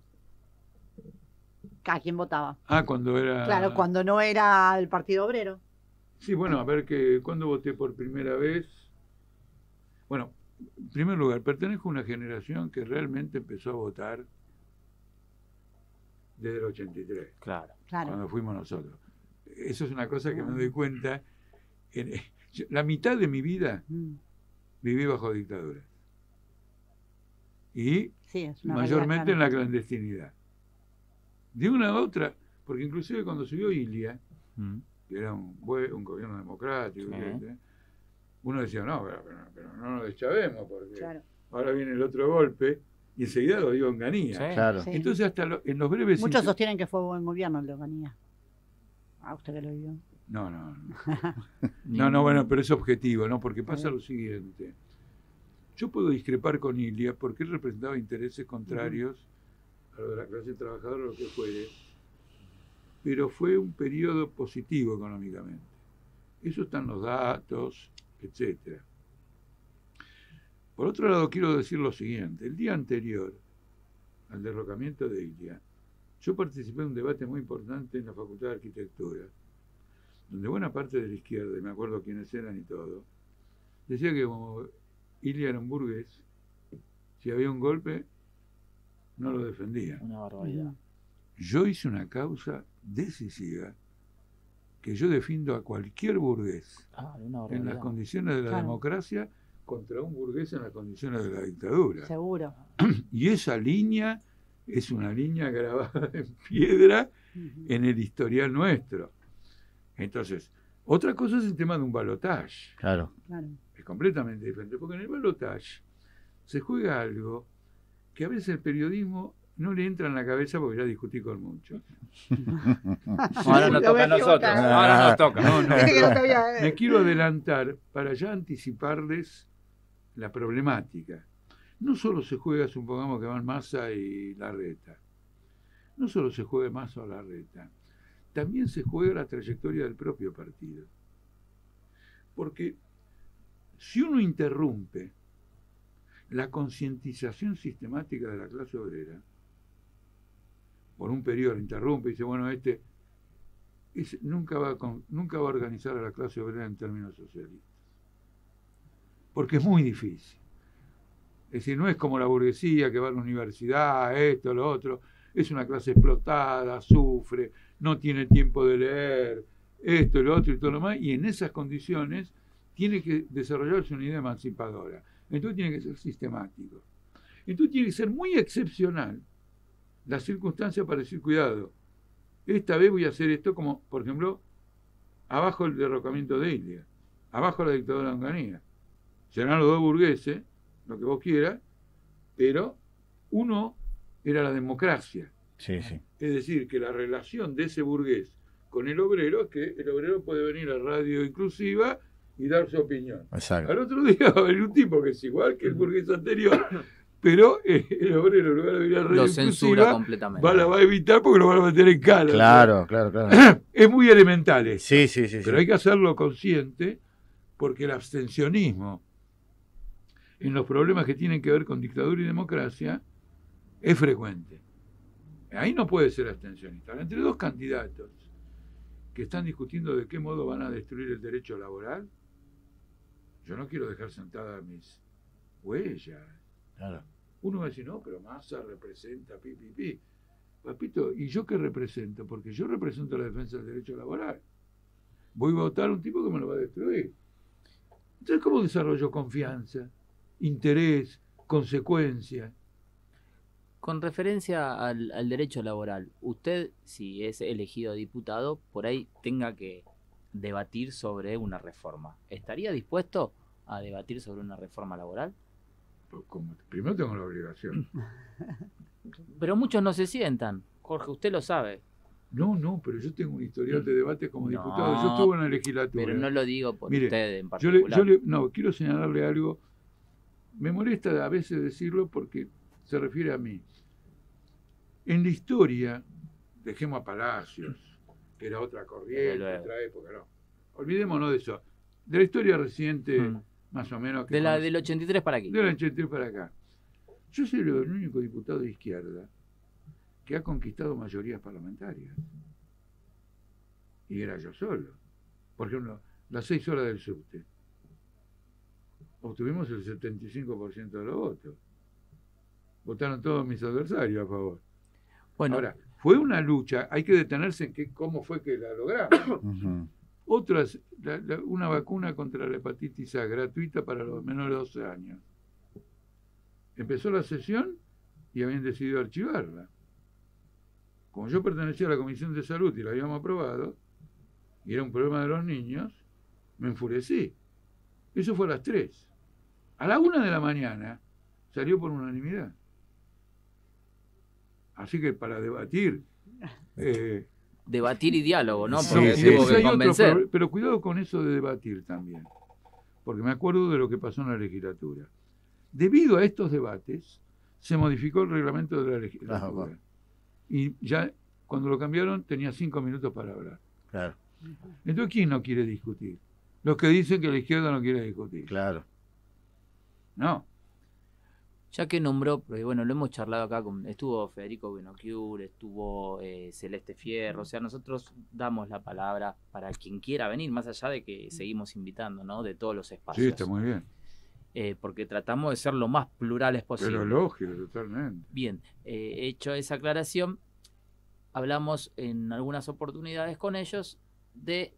Speaker 4: ¿A quién votaba?
Speaker 3: Ah, cuando era...
Speaker 4: Claro, cuando no era el Partido Obrero.
Speaker 3: Sí, bueno, a ver, ¿cuándo voté por primera vez? Bueno, en primer lugar, pertenezco a una generación que realmente empezó a votar desde el 83,
Speaker 1: Claro.
Speaker 4: Claro.
Speaker 3: cuando fuimos nosotros. Eso es una cosa que me doy cuenta. La mitad de mi vida
Speaker 4: Mm,
Speaker 3: viví bajo dictadura. Y
Speaker 4: sí, es una
Speaker 3: mayormente en
Speaker 4: realidad,
Speaker 3: la clandestinidad. De una a otra, porque inclusive cuando subió Ilia,
Speaker 1: Mm.
Speaker 3: que era un gobierno democrático,
Speaker 1: Sí.
Speaker 3: etcétera, uno decía, no, pero no nos deschavemos, porque
Speaker 4: claro.
Speaker 3: ahora viene el otro golpe, y enseguida lo digo en ganía.
Speaker 1: Sí.
Speaker 2: Claro.
Speaker 4: Sí.
Speaker 3: Entonces, hasta en los breves...
Speaker 4: Muchos sostienen que fue buen gobierno el de Oganía. Ah, usted que lo vio.
Speaker 3: No, bueno, pero es objetivo, ¿no? Porque pasa lo siguiente. Yo puedo discrepar con Ilia porque él representaba intereses contrarios a lo de la clase trabajadora o lo que fuere, pero fue un periodo positivo económicamente. Eso están los datos, etcétera. Por otro lado, quiero decir lo siguiente. El día anterior al derrocamiento de Ilia, yo participé en un debate muy importante en la Facultad de Arquitectura, donde buena parte de la izquierda, y me acuerdo quiénes eran y todo, decía que como Ilia era un burgués, si había un golpe, no lo defendía.
Speaker 1: Una barbaridad.
Speaker 3: Yo hice una causa decisiva que yo defiendo a cualquier burgués
Speaker 1: Ah, una
Speaker 3: en
Speaker 1: barbaridad.
Speaker 3: las condiciones de la
Speaker 4: Claro.
Speaker 3: democracia contra un burgués en las condiciones de la dictadura.
Speaker 4: Seguro.
Speaker 3: Y esa línea es una línea grabada en piedra en el historial nuestro. Entonces, otra cosa es el tema de un balotaje.
Speaker 2: Claro.
Speaker 4: Claro.
Speaker 3: Es completamente diferente, porque en el balotaje se juega algo que a veces el periodismo no le entra en la cabeza porque ya discutí con muchos.
Speaker 1: Ahora nos
Speaker 4: Lo voy
Speaker 1: toca
Speaker 4: a
Speaker 1: a nosotros.
Speaker 4: equivocar.
Speaker 1: Ahora nos toca.
Speaker 3: No, no,
Speaker 4: Dije que no
Speaker 3: pero
Speaker 4: sabía,
Speaker 3: me quiero adelantar para ya anticiparles la problemática. No solo se juega, supongamos que van Massa y Larreta. No solo se juega Massa o Larreta. También se juega la trayectoria del propio partido. Porque si uno interrumpe la concientización sistemática de la clase obrera, por un periodo interrumpe y dice, bueno, nunca va a organizar a la clase obrera en términos socialistas. Porque es muy difícil. Es decir, no es como la burguesía que va a la universidad, esto, lo otro. Es una clase explotada, sufre, no tiene tiempo de leer, esto, lo otro y todo lo más. Y en esas condiciones tiene que desarrollarse una idea emancipadora. Entonces tiene que ser sistemático. Entonces tiene que ser muy excepcional la circunstancia para decir, cuidado, esta vez voy a hacer esto como, por ejemplo, abajo el derrocamiento de Ilia, abajo la dictadura de Onganía. Serán los dos burgueses, lo que vos quieras, pero uno era la democracia.
Speaker 2: Sí, sí.
Speaker 3: Es decir, que la relación de ese burgués con el obrero es que el obrero puede venir a Radio Inclusiva y dar su opinión.
Speaker 2: Exacto.
Speaker 3: Al otro día va a venir un tipo que es igual que el burgués anterior, pero el obrero, en lugar de venir a Radio
Speaker 1: Lo
Speaker 3: Inclusiva,
Speaker 1: censura completamente.
Speaker 3: la va a evitar porque lo van a meter en cana.
Speaker 2: Claro, claro, claro.
Speaker 3: Es muy elemental esto,
Speaker 2: Sí, sí, sí.
Speaker 3: pero hay que hacerlo consciente porque el abstencionismo en los problemas que tienen que ver con dictadura y democracia es frecuente. Ahí no puede ser abstencionista. Ahora, entre dos candidatos que están discutiendo de qué modo van a destruir el derecho laboral, yo no quiero dejar sentadas mis huellas.
Speaker 2: Claro.
Speaker 3: Uno va a decir, no, pero Massa representa pi. Papito, ¿y yo qué represento? Porque yo represento la defensa del derecho laboral. Voy a votar a un tipo que me lo va a destruir. Entonces, ¿cómo desarrollo confianza, interés, consecuencia?
Speaker 1: Con referencia al derecho laboral, usted, si es elegido diputado, por ahí tenga que debatir sobre una reforma. ¿Estaría dispuesto a debatir sobre una reforma laboral?
Speaker 3: Pues, primero tengo la obligación.
Speaker 1: Pero muchos no se sientan. Jorge, usted lo sabe.
Speaker 3: No, pero yo tengo un historial de debate como
Speaker 1: No,
Speaker 3: diputado. Yo estuve en la legislatura.
Speaker 1: Pero no lo digo por
Speaker 3: Mire,
Speaker 1: usted en particular.
Speaker 3: no, quiero señalarle algo. Me molesta a veces decirlo porque se refiere a mí. En la historia, dejemos a Palacios, que era otra corriente, otra época, no. Olvidémonos de eso. De la historia reciente, más o menos. Que
Speaker 1: del 83 para aquí.
Speaker 3: Del 83 para acá. Yo soy el único diputado de izquierda que ha conquistado mayorías parlamentarias. Y era yo solo. Por ejemplo, las 6 horas del subte. Obtuvimos el 75% de los votos. Votaron todos mis adversarios a favor.
Speaker 1: Bueno,
Speaker 3: ahora, fue una lucha, hay que detenerse en cómo fue que la logramos.
Speaker 2: Uh-huh.
Speaker 3: Otras, una vacuna contra la hepatitis A gratuita para los menores de 12 años. Empezó la sesión y habían decidido archivarla. Como yo pertenecía a la Comisión de Salud y la habíamos aprobado, y era un problema de los niños, me enfurecí. Eso fue a las 3. A la 1 de la mañana salió por unanimidad. Así que para debatir...
Speaker 1: debatir y diálogo, ¿no?
Speaker 2: Sí,
Speaker 1: Porque
Speaker 2: sí,
Speaker 1: tengo
Speaker 2: sí.
Speaker 1: que convencer.
Speaker 3: Pero cuidado con eso de debatir también. Porque me acuerdo de lo que pasó en la legislatura. Debido a estos debates, se modificó el reglamento de la legislatura.
Speaker 2: Bueno.
Speaker 3: Y ya cuando lo cambiaron tenía 5 minutos para hablar.
Speaker 2: Claro.
Speaker 3: Entonces, ¿quién no quiere discutir? Los que dicen que la izquierda no quiere discutir.
Speaker 2: Claro.
Speaker 3: No.
Speaker 1: Ya que nombró, bueno, lo hemos charlado acá, estuvo Federico Benocchiur, estuvo Celeste Fierro, o sea, nosotros damos la palabra para quien quiera venir, más allá de que seguimos invitando, ¿no? De todos los espacios.
Speaker 3: Sí, está muy bien.
Speaker 1: Porque tratamos de ser lo más plurales posible.
Speaker 3: Pero lógico, totalmente.
Speaker 1: Bien, hecho esa aclaración, hablamos en algunas oportunidades con ellos de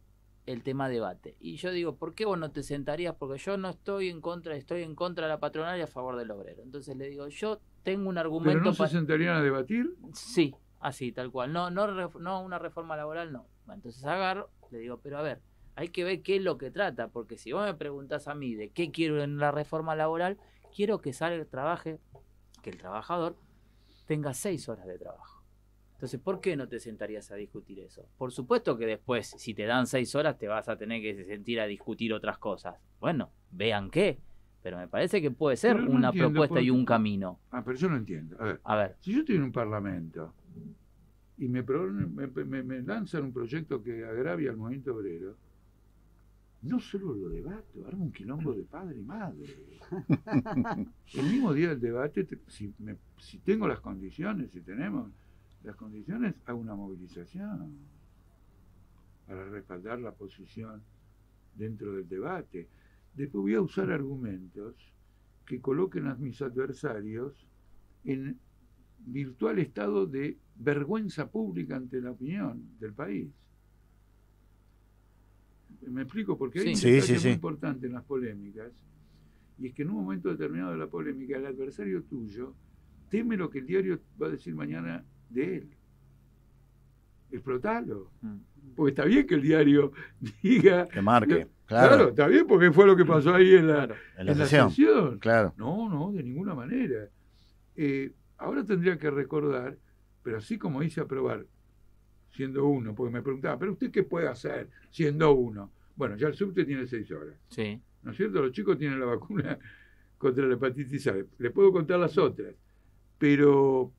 Speaker 1: el tema debate. Y yo digo, ¿por qué vos no te sentarías? Porque yo no estoy en contra de la patronal y a favor del obrero. Entonces le digo, yo tengo un argumento...
Speaker 3: ¿Pero no se sentarían a debatir?
Speaker 1: Sí, así, tal cual. No una reforma laboral, no. Entonces agarro, le digo, pero a ver, hay que ver qué es lo que trata, porque si vos me preguntás a mí de qué quiero en la reforma laboral, quiero que trabaje, que el trabajador tenga 6 horas de trabajo. Entonces, ¿por qué no te sentarías a discutir eso? Por supuesto que después, si te dan 6 horas, te vas a tener que sentir a discutir otras cosas. Bueno, vean qué. Pero me parece que puede ser
Speaker 3: no
Speaker 1: una
Speaker 3: entiendo
Speaker 1: propuesta y un camino.
Speaker 3: Pero yo no entiendo.
Speaker 1: A ver.
Speaker 3: Si yo estoy en un parlamento y me lanzan un proyecto que agravia al movimiento obrero, no solo lo debato, armo un quilombo de padre y madre. El mismo día del debate, si tengo las condiciones, si tenemos las condiciones, hago una movilización para respaldar la posición dentro del debate. Después voy a usar argumentos que coloquen a mis adversarios en virtual estado de vergüenza pública ante la opinión del país. Me explico, porque hay un detalle muy importante en las polémicas, y es que en un momento determinado de la polémica, el adversario tuyo teme lo que el diario va a decir mañana de él. Explotalo. Porque está bien que el diario diga...
Speaker 2: Que marque,
Speaker 3: claro, está bien, porque fue lo que pasó ahí en la sesión.
Speaker 2: Claro.
Speaker 3: No, de ninguna manera. Ahora tendría que recordar, pero así como hice aprobar, siendo uno, porque me preguntaba, ¿pero usted qué puede hacer siendo uno? Bueno, ya el subte tiene 6 horas.
Speaker 1: Sí.
Speaker 3: ¿No es cierto? Los chicos tienen la vacuna contra la hepatitis A. Le puedo contar las otras. Pero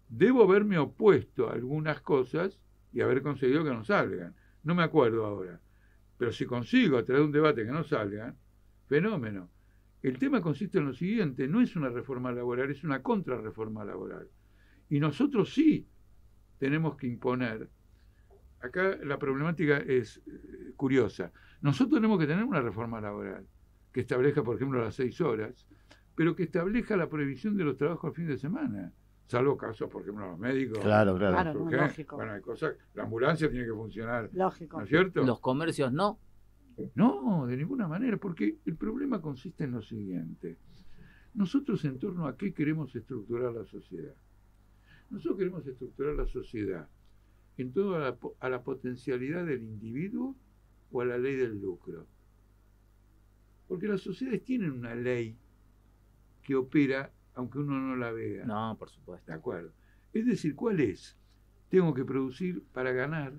Speaker 3: debo haberme opuesto a algunas cosas y haber conseguido que no salgan. No me acuerdo ahora. Pero si consigo a través de un debate que no salgan, fenómeno. El tema consiste en lo siguiente, no es una reforma laboral, es una contrarreforma laboral. Y nosotros sí tenemos que imponer. Acá la problemática es curiosa. Nosotros tenemos que tener una reforma laboral que establezca, por ejemplo, las 6 horas, pero que establezca la prohibición de los trabajos al fin de semana. Salvo casos, por ejemplo, los médicos.
Speaker 2: Claro,
Speaker 4: lógico.
Speaker 3: Bueno, hay cosas, la ambulancia tiene que funcionar.
Speaker 4: Lógico.
Speaker 3: ¿No es cierto?
Speaker 1: Los comercios no.
Speaker 3: No, de ninguna manera, porque el problema consiste en lo siguiente. Nosotros en torno a qué queremos estructurar la sociedad. Nosotros queremos estructurar la sociedad en torno a la potencialidad del individuo o a la ley del lucro. Porque las sociedades tienen una ley que opera aunque uno no la vea.
Speaker 1: No, por supuesto.
Speaker 3: De acuerdo. Es decir, ¿cuál es? Tengo que producir para ganar.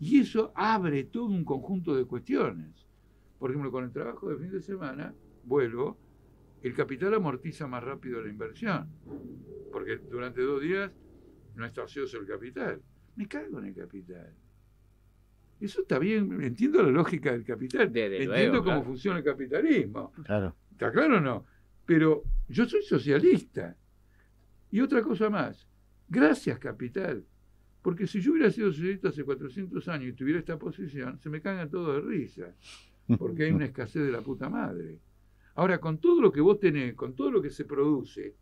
Speaker 3: Y eso abre todo un conjunto de cuestiones. Por ejemplo, con el trabajo de fin de semana, vuelvo, el capital amortiza más rápido la inversión. Porque durante 2 días no está ocioso el capital. Me cago en el capital. Eso está bien, entiendo la lógica del capital. Entiendo cómo funciona el capitalismo.
Speaker 2: Claro.
Speaker 3: ¿Está claro o no? Pero yo soy socialista. Y otra cosa más. Gracias, capital. Porque si yo hubiera sido socialista hace 400 años y tuviera esta posición, se me cagan todos de risa. Porque hay una escasez de la puta madre. Ahora, con todo lo que vos tenés, con todo lo que se produce,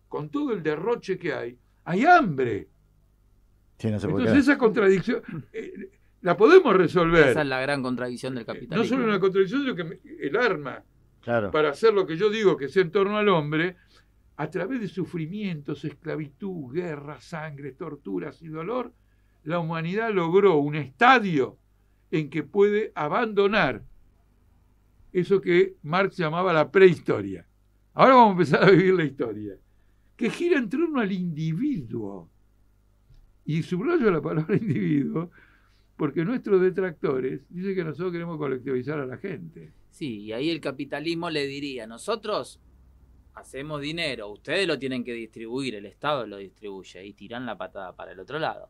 Speaker 3: con todo el derroche que hay hambre.
Speaker 2: Sí, no se puede.
Speaker 3: Entonces esa contradicción la podemos resolver.
Speaker 1: Esa es la gran contradicción del capitalismo.
Speaker 3: No solo una contradicción, sino que el arma
Speaker 2: para
Speaker 3: hacer lo que yo digo que es en torno al hombre, a través de sufrimientos, esclavitud, guerra, sangre, torturas y dolor, la humanidad logró un estadio en que puede abandonar eso que Marx llamaba la prehistoria. Ahora vamos a empezar a vivir la historia, que gira en torno al individuo. Y subrayo la palabra individuo, porque nuestros detractores dicen que nosotros queremos colectivizar a la gente.
Speaker 1: Sí, y ahí el capitalismo le diría, nosotros hacemos dinero, ustedes lo tienen que distribuir, el Estado lo distribuye, y tiran la patada para el otro lado.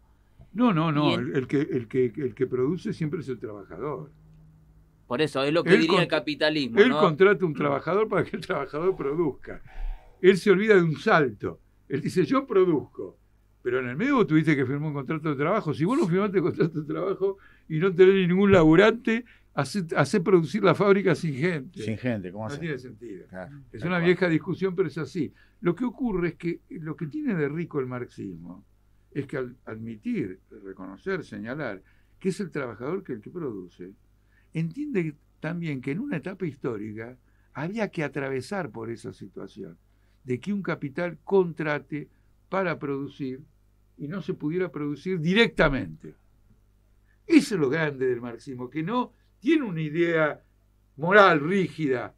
Speaker 3: No, el que produce siempre es el trabajador.
Speaker 1: Por eso, es lo que diría el capitalismo.
Speaker 3: Él contrata un trabajador para que el trabajador produzca. Él se olvida de un salto. Él dice, yo produzco. Pero en el medio vos tuviste que firmar un contrato de trabajo. Si vos no firmaste contrato de trabajo y no tenés ningún laburante, hacé producir la fábrica sin gente.
Speaker 2: Sin gente, ¿cómo
Speaker 3: no
Speaker 2: hace?
Speaker 3: No tiene sentido.
Speaker 2: Claro,
Speaker 3: es una vieja discusión, pero es así. Lo que ocurre es que lo que tiene de rico el marxismo es que al admitir, reconocer, señalar que es el trabajador que el que produce, entiende también que en una etapa histórica había que atravesar por esa situación, de que un capital contrate para producir y no se pudiera producir directamente. Eso es lo grande del marxismo, que no tiene una idea moral rígida,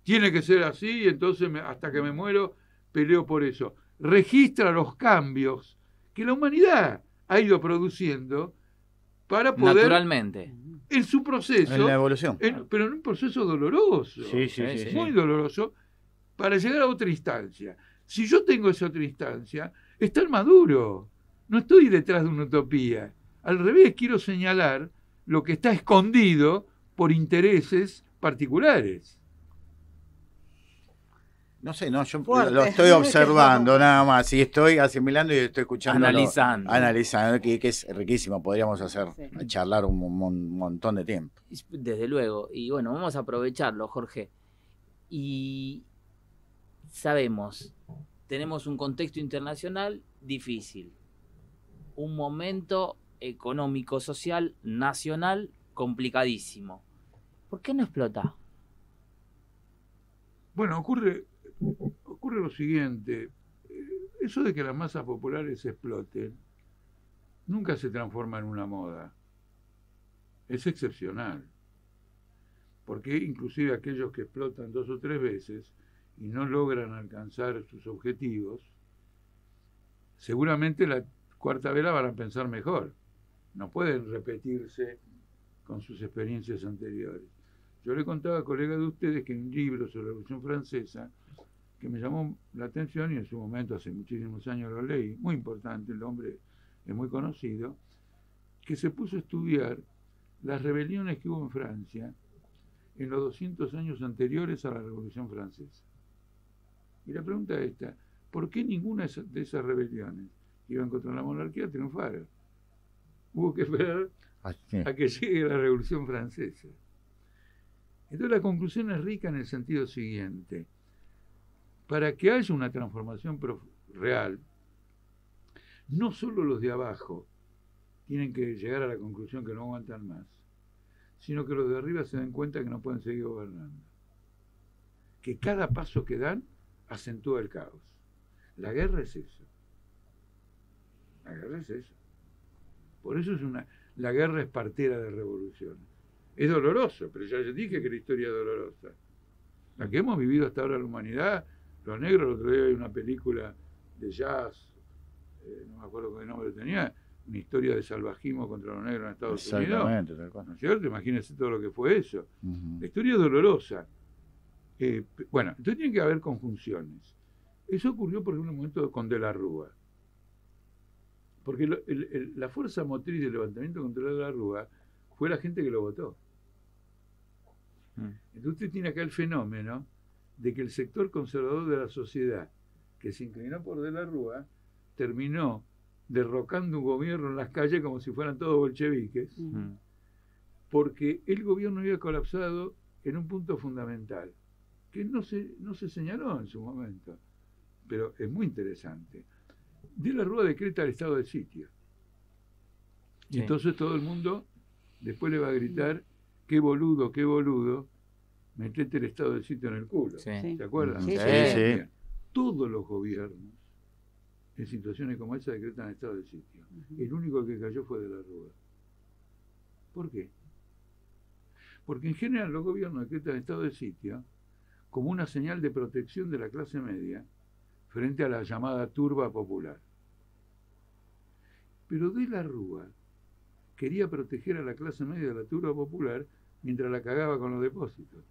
Speaker 3: tiene que ser así y entonces hasta que me muero peleo por eso. Registra los cambios que la humanidad ha ido produciendo para poder,
Speaker 1: naturalmente,
Speaker 3: en su proceso,
Speaker 2: En la evolución.
Speaker 3: pero en un proceso doloroso,
Speaker 1: sí.
Speaker 3: muy doloroso, para llegar a otra instancia. Si yo tengo esa otra instancia, estar maduro. No estoy detrás de una utopía. Al revés, quiero señalar lo que está escondido por intereses particulares.
Speaker 2: No sé, no, yo
Speaker 4: Fuerte.
Speaker 2: lo estoy observando nada más, y estoy asimilando y estoy escuchando. Analizando, que es riquísimo, podríamos hacer,
Speaker 4: Sí.
Speaker 2: charlar un montón de tiempo.
Speaker 1: Desde luego. Y bueno, vamos a aprovecharlo, Jorge. Y sabemos, tenemos un contexto internacional difícil, un momento económico, social, nacional complicadísimo. ¿Por qué no explota?
Speaker 3: Bueno, ocurre lo siguiente. Eso de que las masas populares exploten nunca se transforma en una moda. Es excepcional. Porque inclusive aquellos que explotan 2 o 3 veces y no logran alcanzar sus objetivos, seguramente la cuarta vez la van a pensar mejor. No pueden repetirse con sus experiencias anteriores. Yo le contaba a colegas de ustedes que en un libro sobre la Revolución Francesa, que me llamó la atención y en su momento, hace muchísimos años lo leí, muy importante, el hombre es muy conocido, que se puso a estudiar las rebeliones que hubo en Francia en los 200 años anteriores a la Revolución Francesa. Y la pregunta es esta: ¿por qué ninguna de esas rebeliones que iban contra la monarquía triunfaron? Hubo que esperar a que llegue la Revolución Francesa. Entonces la conclusión es rica en el sentido siguiente: para que haya una transformación real, no solo los de abajo tienen que llegar a la conclusión que no aguantan más, sino que los de arriba se den cuenta que no pueden seguir gobernando. Que cada paso que dan acentúa el caos. La guerra es eso. La guerra es eso. Por eso la guerra es partera de revoluciones. Es doloroso, pero ya les dije que la historia es dolorosa. La que hemos vivido hasta ahora la humanidad, los negros, el otro día hay una película de jazz, no me acuerdo qué nombre tenía, una historia de salvajismo contra los negros en Estados Unidos.
Speaker 2: Tal cual.
Speaker 3: ¿No es cierto? Imagínense todo lo que fue eso.
Speaker 2: Uh-huh.
Speaker 3: La historia es dolorosa. Bueno, entonces tiene que haber conjunciones. Eso ocurrió por un momento con De la Rúa. Porque la fuerza motriz del levantamiento contra De la Rúa fue la gente que lo votó. Entonces usted tiene acá el fenómeno de que el sector conservador de la sociedad, que se inclinó por De la Rúa, terminó derrocando un gobierno en las calles como si fueran todos bolcheviques, porque el gobierno había colapsado en un punto fundamental, que no se señaló en su momento, pero es muy interesante. De la Rúa decreta el estado de sitio. Y entonces todo el mundo después le va a gritar: qué boludo, metete el estado de sitio en el culo.
Speaker 1: Sí.
Speaker 3: ¿Se acuerdan?
Speaker 4: Sí,
Speaker 2: sí.
Speaker 3: Todos los gobiernos en situaciones como esa decretan estado de sitio. El único que cayó fue De la Rúa. ¿Por qué? Porque en general los gobiernos decretan estado de sitio como una señal de protección de la clase media frente a la llamada turba popular. Pero De la Rúa quería proteger a la clase media de la turba popular mientras la cagaba con los depósitos.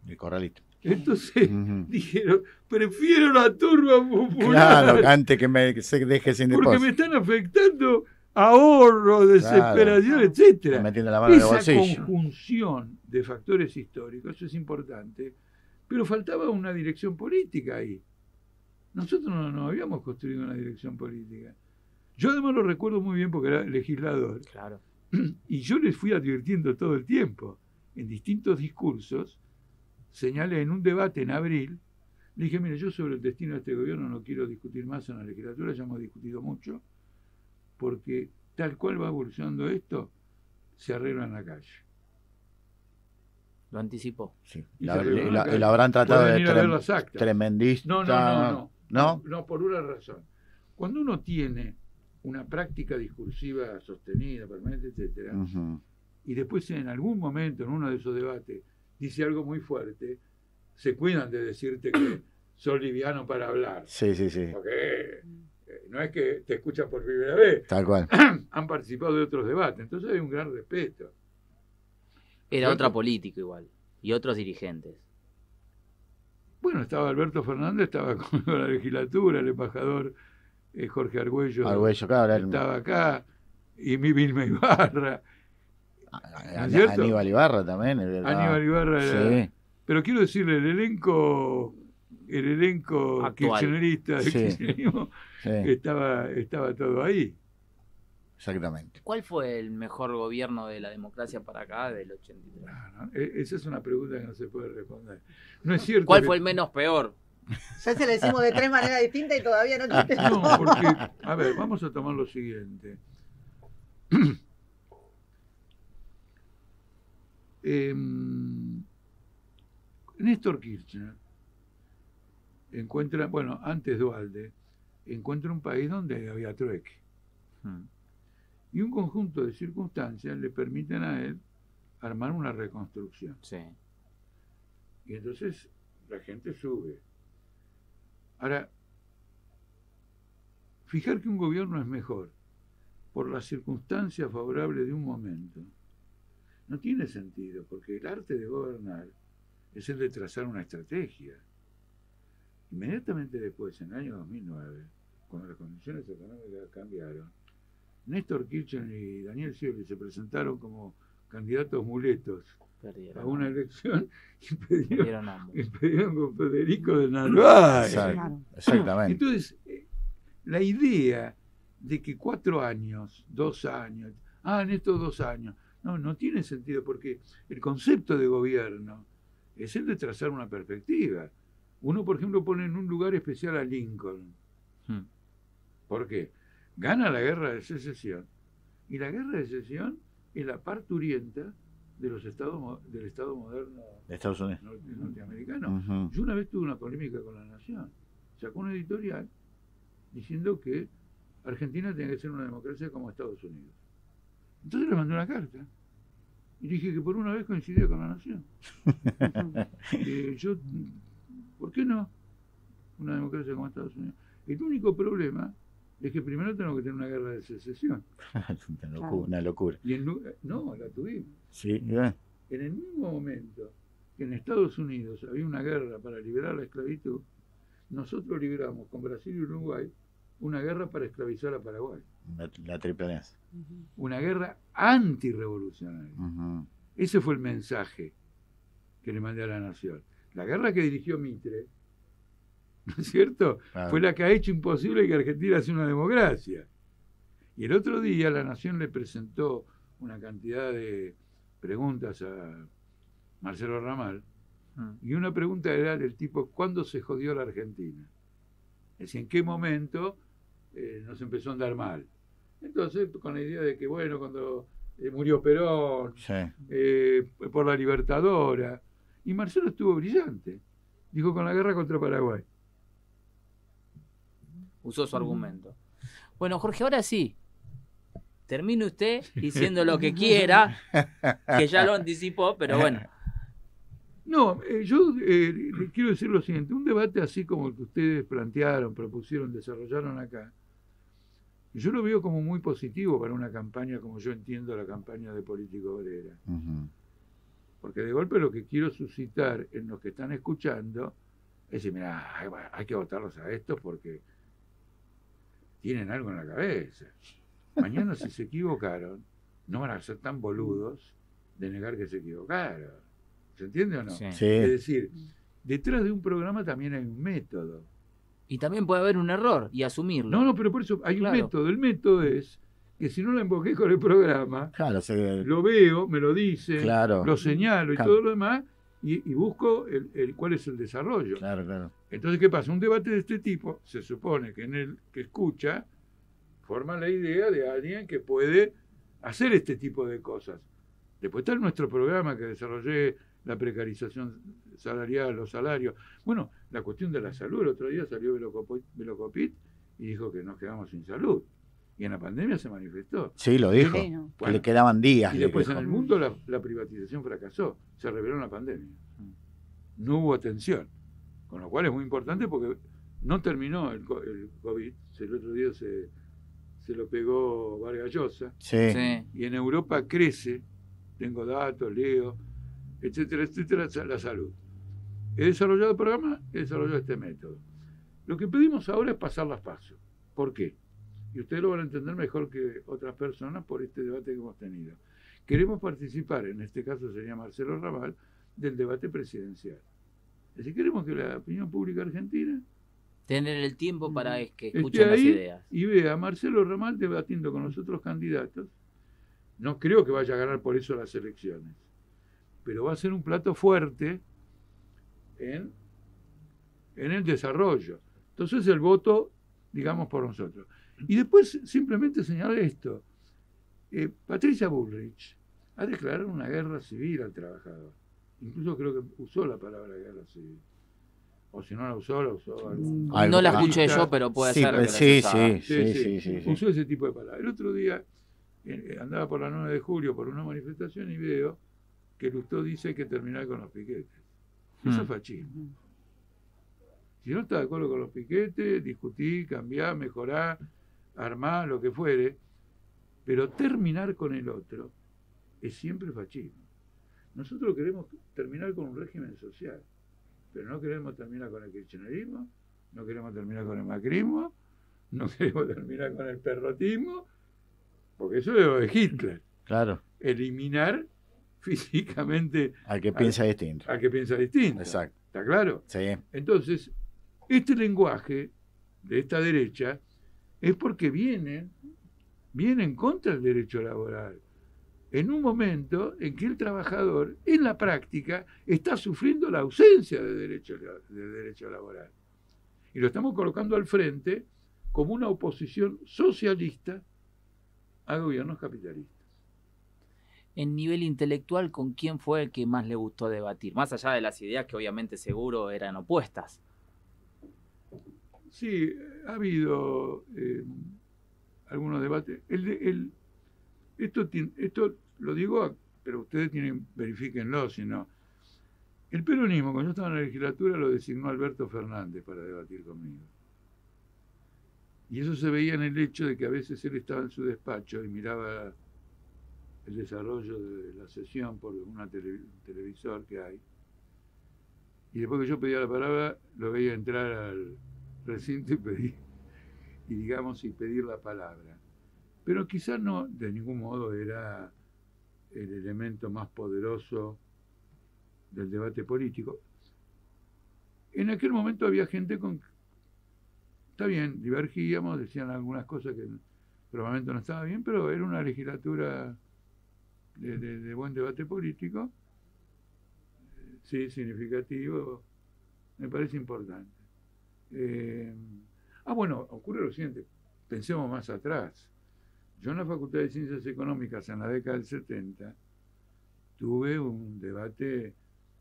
Speaker 2: El corralito.
Speaker 3: Entonces dijeron: prefiero la turba popular.
Speaker 2: Claro, antes que se deje sin depósito.
Speaker 3: Porque me están afectando ahorro, desesperación, etcétera.
Speaker 2: Metiendo la mano en el
Speaker 3: Esa
Speaker 2: bolsillo.
Speaker 3: conjunción de factores históricos, eso es importante, pero faltaba una dirección política ahí. Nosotros no habíamos construido una dirección política. Yo además lo recuerdo muy bien porque era legislador.
Speaker 1: Claro.
Speaker 3: Y yo les fui advirtiendo todo el tiempo, en distintos discursos. Señalé en un debate en abril, le dije: mire, yo sobre el destino de este gobierno no quiero discutir más en la legislatura, ya hemos discutido mucho, porque tal cual va evolucionando esto, se arregla en la calle.
Speaker 1: Lo anticipó.
Speaker 2: Sí.
Speaker 3: Y
Speaker 2: La,
Speaker 3: se arregló en la calle.
Speaker 2: la habrán tratado
Speaker 3: Pueden
Speaker 2: de
Speaker 3: ir a ver las actas.
Speaker 2: tremendista.
Speaker 3: No, por una razón. Cuando uno tiene una práctica discursiva sostenida, permanente, etcétera,
Speaker 2: Ujú.
Speaker 3: y después en algún momento, en uno de esos debates, dice algo muy fuerte, se cuidan de decirte que sos liviano para hablar.
Speaker 2: Sí.
Speaker 3: Porque no es que te escuchan por primera vez,
Speaker 2: Tal cual.
Speaker 3: han participado de otros debates, entonces hay un gran respeto.
Speaker 1: Era
Speaker 3: ¿Cierto?
Speaker 1: otra política igual. Y otros dirigentes.
Speaker 3: Bueno, estaba Alberto Fernández, estaba con la legislatura, el embajador Jorge Argüello,
Speaker 2: Argüello, claro, era el-
Speaker 3: estaba acá, y mi Vilma Ibarra. ¿No es cierto?
Speaker 2: Aníbal Ibarra también.
Speaker 3: Aníbal Ibarra era-
Speaker 2: Sí.
Speaker 3: Pero quiero decirle, el elenco
Speaker 1: Actual.
Speaker 3: kirchnerista del
Speaker 2: Sí.
Speaker 3: kirchnerismo
Speaker 2: Sí,
Speaker 3: estaba todo ahí.
Speaker 2: exactamente.
Speaker 1: ¿Cuál fue el mejor gobierno de la democracia para acá del 83?
Speaker 3: ¿No? Esa es una pregunta que no se puede responder. No es cierto.
Speaker 1: ¿Cuál
Speaker 3: que-
Speaker 1: fue el menos peor?
Speaker 4: Ya se le decimos de 3 maneras distintas y todavía no contestó.
Speaker 3: No, porque, a ver, vamos a tomar lo siguiente. Néstor Kirchner encuentra, bueno, antes Duhalde, encuentra un país donde había trueque. Y un conjunto de circunstancias le permiten a él armar una reconstrucción.
Speaker 1: Sí.
Speaker 3: Y entonces la gente sube. Ahora, fijar que un gobierno es mejor por las circunstancias favorables de un momento no tiene sentido, porque el arte de gobernar es el de trazar una estrategia. Inmediatamente después, en el año 2009, cuando las condiciones económicas cambiaron, Néstor Kirchner y Daniel Scioli se presentaron como candidatos muletos
Speaker 1: Perdieron.
Speaker 3: a una elección y
Speaker 1: Perdieron ambos.
Speaker 3: pidieron con Federico de Narváez.
Speaker 2: Exacto.
Speaker 4: Claro.
Speaker 2: Exactamente.
Speaker 3: Entonces, la idea de que 4 años, 2 años, en estos 2 años, no tiene sentido, porque el concepto de gobierno es el de trazar una perspectiva. Uno, por ejemplo, pone en un lugar especial a Lincoln. ¿Por qué? Gana la guerra de secesión. Y la guerra de secesión es la parturienta de los del Estado moderno
Speaker 2: De Estados Unidos.
Speaker 3: norteamericano.
Speaker 2: Ujú.
Speaker 3: Yo una vez tuve una polémica con La Nación. Sacó una editorial diciendo que Argentina tenía que ser una democracia como Estados Unidos. Entonces le mandé una carta y dije que por una vez coincidía con La Nación. Yo, ¿por qué no? Una democracia como Estados Unidos. El único problema es que primero tenemos que tener una guerra de secesión.
Speaker 2: Una locura.
Speaker 3: Y no, la tuvimos.
Speaker 2: Sí, bien.
Speaker 3: En el mismo momento que en Estados Unidos había una guerra para liberar la esclavitud, nosotros liberamos con Brasil y Uruguay una guerra para esclavizar a Paraguay.
Speaker 2: La triple alianza.
Speaker 3: Una guerra antirrevolucionaria.
Speaker 2: Ujú.
Speaker 3: Ese fue el mensaje que le mandé a la Nación. La guerra que dirigió Mitre, ¿no es cierto?
Speaker 2: Claro.
Speaker 3: Fue la que ha hecho imposible que Argentina sea una democracia. Y el otro día la Nación le presentó una cantidad de preguntas a Marcelo Ramal, y una pregunta era del tipo, ¿cuándo se jodió la Argentina? Es decir, ¿en qué momento nos empezó a andar mal? Entonces, con la idea de que, bueno, cuando murió Perón,
Speaker 2: Sí.
Speaker 3: por la Libertadora, y Marcelo estuvo brillante, dijo con la guerra contra Paraguay.
Speaker 1: Usó su argumento. Bueno, Jorge, ahora sí. Termine usted diciendo lo que quiera, que ya lo anticipó, pero bueno.
Speaker 3: No, yo le quiero decir lo siguiente, un debate así como el que ustedes plantearon, propusieron, desarrollaron acá, yo lo veo como muy positivo para una campaña como yo entiendo la campaña de Político Obrera.
Speaker 2: Ujú.
Speaker 3: Porque de golpe lo que quiero suscitar en los que están escuchando es decir, mira, hay que votarlos a estos porque tienen algo en la cabeza. Mañana si se equivocaron, no van a ser tan boludos de negar que se equivocaron. ¿Se entiende o no?
Speaker 1: Sí.
Speaker 2: Sí.
Speaker 3: Es decir, detrás de un programa también hay un método.
Speaker 1: Y también puede haber un error y asumirlo.
Speaker 3: No, pero por eso hay
Speaker 1: Claro.
Speaker 3: un método. El método es que si no la emboqué con el programa,
Speaker 2: Claro,
Speaker 3: lo veo, me lo dicen,
Speaker 2: Claro.
Speaker 3: lo señalo y
Speaker 2: Claro.
Speaker 3: todo lo demás, y busco cuál es el desarrollo.
Speaker 2: claro.
Speaker 3: Entonces, ¿qué pasa? Un debate de este tipo, se supone que en el que escucha, forma la idea de alguien que puede hacer este tipo de cosas. Después está nuestro programa que desarrollé, la precarización salarial, los salarios. Bueno, la cuestión de la salud. El otro día salió Velocopit y dijo que nos quedamos sin salud. Y en la pandemia se manifestó.
Speaker 2: Sí, lo dijo.
Speaker 4: Sí, no.
Speaker 2: Que
Speaker 3: Bueno,
Speaker 2: le quedaban días.
Speaker 3: y
Speaker 2: le
Speaker 3: después en
Speaker 2: dijo.
Speaker 3: el mundo la privatización fracasó. Se reveló en la pandemia. No hubo atención. Con lo cual es muy importante porque no terminó el COVID. El otro día se lo pegó Vargas Llosa.
Speaker 2: Sí.
Speaker 1: Sí.
Speaker 3: Y en Europa crece, tengo datos, leo, etcétera, etcétera, la salud. He desarrollado el programa, he desarrollado este método. Lo que pedimos ahora es pasar las pasos. ¿Por qué? Y ustedes lo van a entender mejor que otras personas por este debate que hemos tenido. Queremos participar, en este caso sería Marcelo Raval, del debate presidencial. Es decir, queremos que la opinión pública argentina
Speaker 1: Tener el tiempo para que
Speaker 3: esté
Speaker 1: escuchen las
Speaker 3: ahí
Speaker 1: ideas.
Speaker 3: y vea a Marcelo Raval debatiendo con los otros candidatos. No creo que vaya a ganar por eso las elecciones, pero va a ser un plato fuerte en el desarrollo. Entonces el voto, digamos, por nosotros. Y después simplemente señalar esto. Patricia Bullrich ha declarado una guerra civil al trabajador. Incluso creo que usó la palabra guerra civil. O si no la usó algún
Speaker 1: No la escuché
Speaker 3: analista.
Speaker 1: yo, pero puede
Speaker 2: Sí,
Speaker 1: ser que
Speaker 2: pues,
Speaker 1: la
Speaker 2: sí,
Speaker 1: usaba.
Speaker 2: sí.
Speaker 3: Usó ese tipo de palabras. El otro día andaba por la 9 de julio por una manifestación y veo que Lustó dice que hay que terminar con los piquetes. Eso es fascismo. Si no está de acuerdo con los piquetes, discutir, cambiar, mejorar, armar, lo que fuere, pero terminar con el otro es siempre fascismo. Nosotros queremos terminar con un régimen social, pero no queremos terminar con el kirchnerismo, no queremos terminar con el macrismo, no queremos terminar con el perrotismo, porque eso es lo de Hitler.
Speaker 2: Claro.
Speaker 3: Eliminar físicamente
Speaker 2: Al que piensa distinto.
Speaker 3: al que piensa distinto.
Speaker 2: Exacto.
Speaker 3: ¿Está claro?
Speaker 2: Sí.
Speaker 3: Entonces, este lenguaje de esta derecha es porque viene contra el derecho laboral. En un momento en que el trabajador, en la práctica, está sufriendo la ausencia de derecho laboral. Y lo estamos colocando al frente como una oposición socialista a gobiernos capitalistas.
Speaker 1: En nivel intelectual, ¿con quién fue el que más le gustó debatir? Más allá de las ideas que obviamente seguro eran opuestas.
Speaker 3: Sí, ha habido algunos debates. Esto lo digo, pero ustedes verifíquenlo, si no. El peronismo, cuando yo estaba en la legislatura, lo designó Alberto Fernández para debatir conmigo. Y eso se veía en el hecho de que a veces él estaba en su despacho y miraba el desarrollo de la sesión por un televisor que hay. Y después que yo pedía la palabra, lo veía entrar al recinto y pedir la palabra. Pero quizás no, de ningún modo, era el elemento más poderoso del debate político. En aquel momento había gente está bien, divergíamos, decían algunas cosas que probablemente no estaba bien, pero era una legislatura de buen debate político, sí, significativo, me parece importante. Bueno, ocurre lo siguiente, pensemos más atrás. Yo en la Facultad de Ciencias Económicas en la década del 70 tuve un debate,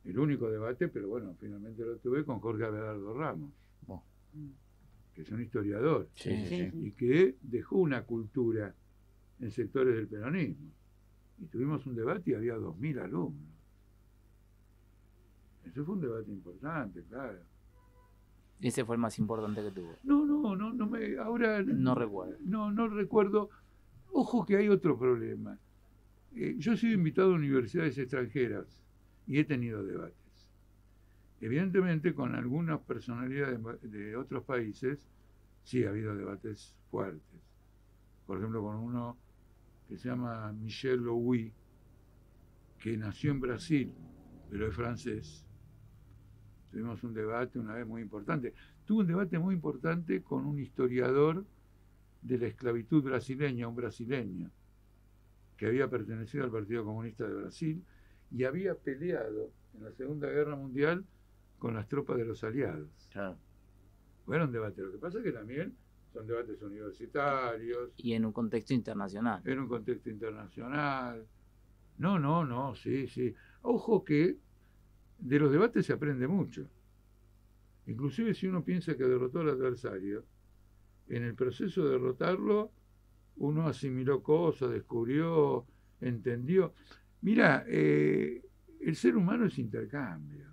Speaker 3: el único debate, pero bueno, finalmente lo tuve con Jorge Abelardo Ramos, que es un historiador,
Speaker 2: Sí.
Speaker 3: y que dejó una cultura en sectores del peronismo. Y tuvimos un debate y había 2.000 alumnos. Eso fue un debate importante, claro.
Speaker 1: Ese fue el más importante que tuvo.
Speaker 3: Ahora
Speaker 1: No recuerdo.
Speaker 3: No recuerdo. Ojo que hay otro problema. Yo he sido invitado a universidades extranjeras y he tenido debates. Evidentemente con algunas personalidades de otros países sí ha habido debates fuertes. Por ejemplo, con uno que se llama Michel Louis, que nació en Brasil, pero es francés. Tuvimos un debate una vez muy importante. Tuve un debate muy importante con un historiador de la esclavitud brasileña, un brasileño, que había pertenecido al Partido Comunista de Brasil y había peleado en la Segunda Guerra Mundial con las tropas de los aliados.
Speaker 2: Claro.
Speaker 3: Era un debate. Lo que pasa es que también son debates universitarios,
Speaker 1: Y en un contexto internacional.
Speaker 3: en un contexto internacional. No, sí. Ojo que de los debates se aprende mucho. Inclusive si uno piensa que derrotó al adversario, en el proceso de derrotarlo, uno asimiló cosas, descubrió, entendió. Mira, el ser humano es intercambio.